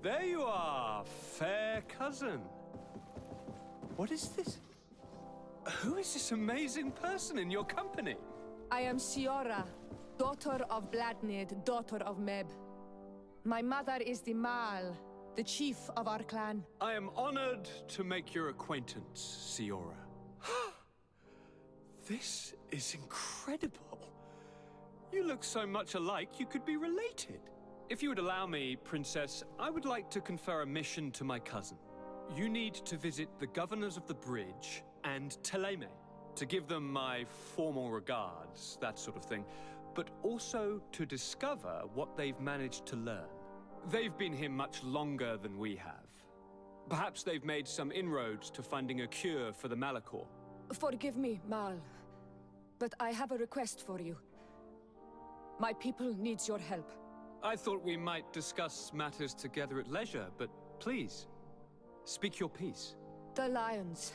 There you are, fair cousin. What is this? Who is this amazing person in your company? I am Siora, daughter of Bladnid, daughter of Meb. My mother is the Mal, the chief of our clan. I am honored to make your acquaintance, Siora. This is incredible. You look so much alike, you could be related. If you would allow me, Princess, I would like to confer a mission to my cousin. You need to visit the governors of the bridge and Teleme to give them my formal regards, that sort of thing, but also to discover what they've managed to learn. They've been here much longer than we have. Perhaps they've made some inroads to finding a cure for the Malachor. Forgive me, Mal. But I have a request for you. My people needs your help. I thought we might discuss matters together at leisure, but please, speak your piece. The Lions,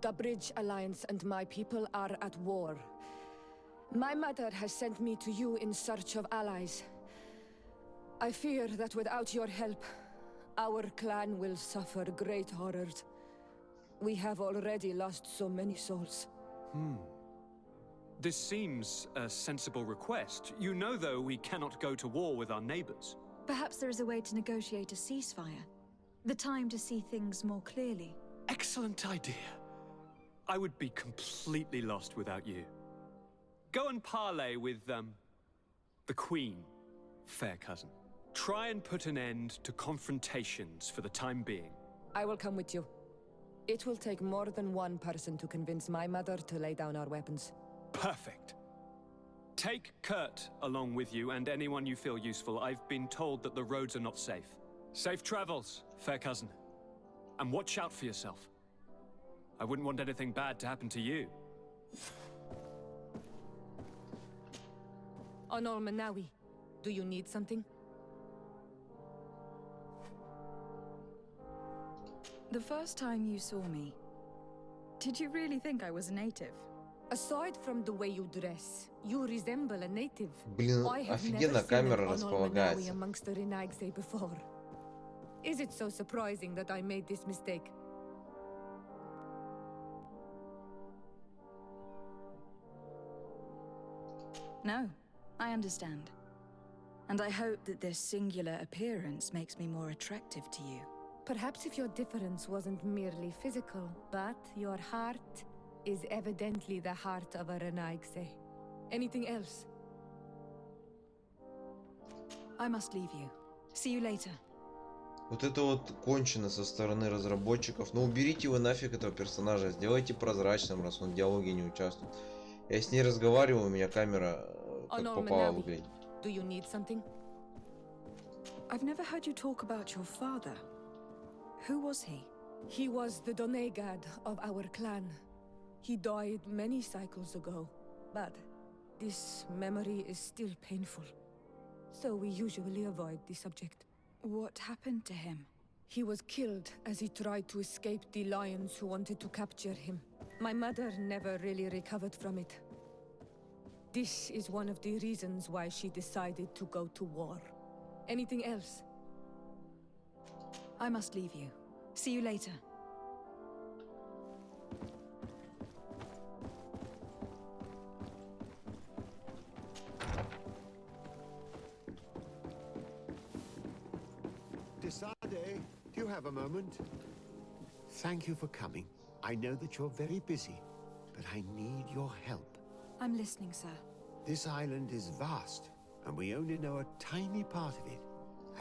the Bridge Alliance and my people are at war. My mother has sent me to you in search of allies. I fear that without your help, our clan will suffer great horrors. We have already lost so many souls. This seems a sensible request. You know, though, we cannot go to war with our neighbors. Perhaps there is a way to negotiate a ceasefire. The time to see things more clearly. Excellent idea. I would be completely lost without you. Go and parley with, the Queen, fair cousin. Try and put an end to confrontations for the time being. I will come with you. It will take more than one person to convince my mother to lay down our weapons. Perfect. Take Kurt along with you and anyone you feel useful. I've been told that the roads are not safe. Safe travels, fair cousin. And watch out for yourself. I wouldn't want anything bad to happen to you. Honor Manawi, do you need something? The first time you saw me, did you really think I was a native? Aside from the way you dress, you resemble a native. Блин, I have офигенно never seen камера an Honor Manawi располагается. amongst the Renaigse before. Is it so surprising that I made this mistake? No, I understand. And I hope that this singular appearance makes me more attractive to you. Perhaps if your difference wasn't merely physical, but your heart is evidently the heart of a Renaigse. Anything else? I must leave you. See you later. Вот это вот кончено со стороны разработчиков. Но уберите вы нафиг этого персонажа. Сделайте прозрачным, раз он в диалоге не участвует. Я с ней разговариваю, у меня камера как попало выглядит. Do you need something? I've never heard you talk about your father. Who was he? He was the Donegad of our clan. He died many cycles ago, but this memory is still painful. So we usually avoid the subject. What happened to him? He was killed as he tried to escape the lions who wanted to capture him. My mother never really recovered from it. This is one of the reasons why she decided to go to war. Anything else? I must leave you. See you later. Desade, do you have a moment? Thank you for coming. I know that you're very busy, but I need your help. I'm listening, sir. This island is vast, and we only know a tiny part of it.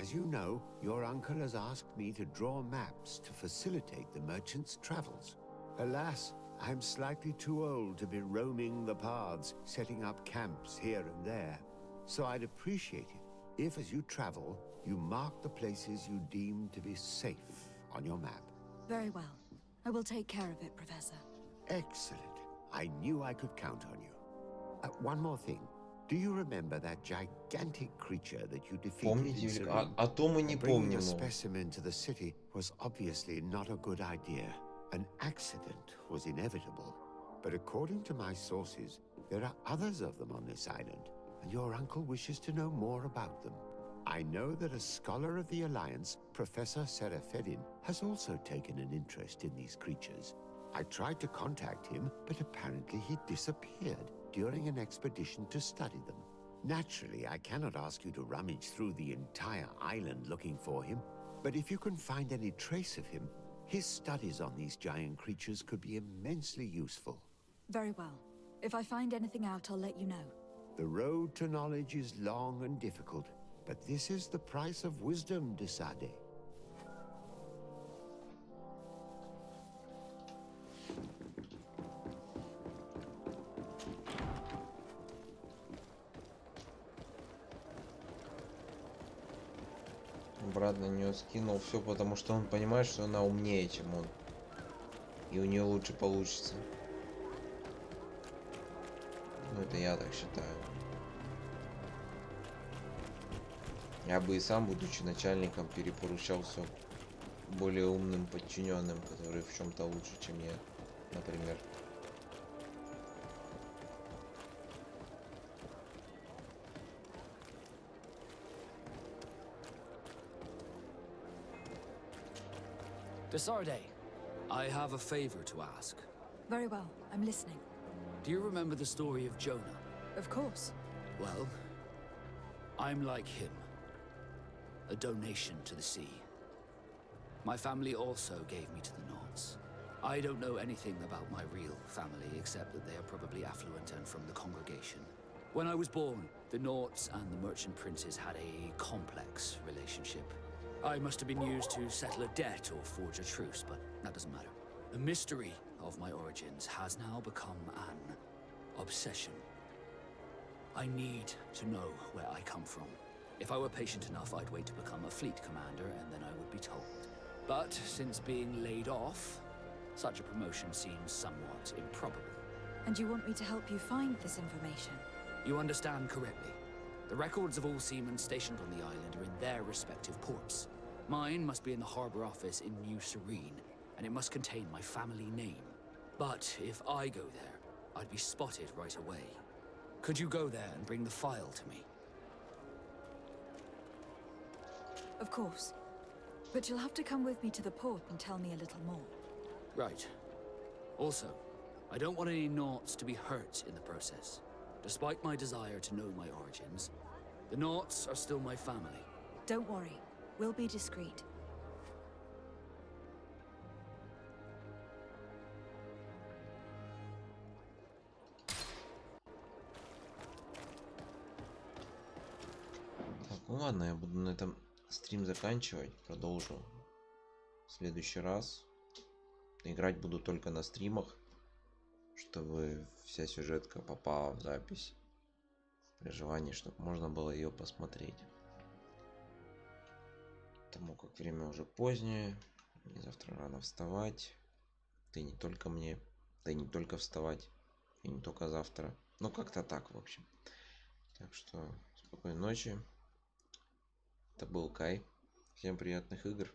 As you know, your uncle has asked me to draw maps to facilitate the merchant's travels. Alas, I'm slightly too old to be roaming the paths, setting up camps here and there. So I'd appreciate it if, as you travel, you mark the places you deem to be safe on your map. Very well. I will take care of it, Professor. Excellent. I knew I could count on you. One more thing. Do you remember that gigantic creature that you defeated Помните, in Serene? а то мы не Bringing помним a его. specimen to the city was obviously not a good idea. An accident was inevitable. But according to my sources, there are others of them on this island, and your uncle wishes to know more about them. I know that a scholar of the Alliance, Professor Serafedin, has also taken an interest in these creatures. I tried to contact him, but apparently he disappeared during an expedition to study them. Naturally, I cannot ask you to rummage through the entire island looking for him, but if you can find any trace of him, his studies on these giant creatures could be immensely useful. Very well. If I find anything out, I'll let you know. The road to knowledge is long and difficult, but this is the price of wisdom, Desade. Брат на нее скинул все, потому что он понимает, что она умнее, чем он. И у нее лучше получится. Ну, это я так считаю. Я бы и сам, будучи начальником, перепоручал все более умным подчиненным, которые в чем-то лучше, чем я, например. Desarde, I have a favor to ask. Very well, I'm listening. Do you remember the story of Jonah? Of course. Well, I'm like him. A donation to the sea. My family also gave me to the Nauts. I don't know anything about my real family, except that they are probably affluent and from the congregation. When I was born, the Nauts and the merchant princes had a complex relationship. I must have been used to settle a debt or forge a truce, but that doesn't matter. The mystery of my origins has now become an obsession. I need to know where I come from. If I were patient enough, I'd wait to become a fleet commander, and then I would be told. But since being laid off, such a promotion seems somewhat improbable. And you want me to help you find this information? You understand correctly. The records of all seamen stationed on the island are in their respective ports. Mine must be in the harbor office in New Serene, and it must contain my family name. But if I go there, I'd be spotted right away. Could you go there and bring the file to me? Of course. But you'll have to come with me to the port and tell me a little more. Right. Also, I don't want any Nauts to be hurt in the process. Despite my desire to know my origins, the Nauts are still my family. Don't worry. We'll be discreet. Так, ну ладно, я буду на этом стрим заканчивать. Продолжу в следующий раз. Играть буду только на стримах, чтобы вся сюжетка попала в запись. При желании, чтобы можно было ее посмотреть. Потому как время уже позднее. Мне завтра рано вставать. Да и не только мне. Да и не только вставать. И не только завтра. Ну, как-то так, в общем. Так что, спокойной ночи. Это был Кай. Всем приятных игр.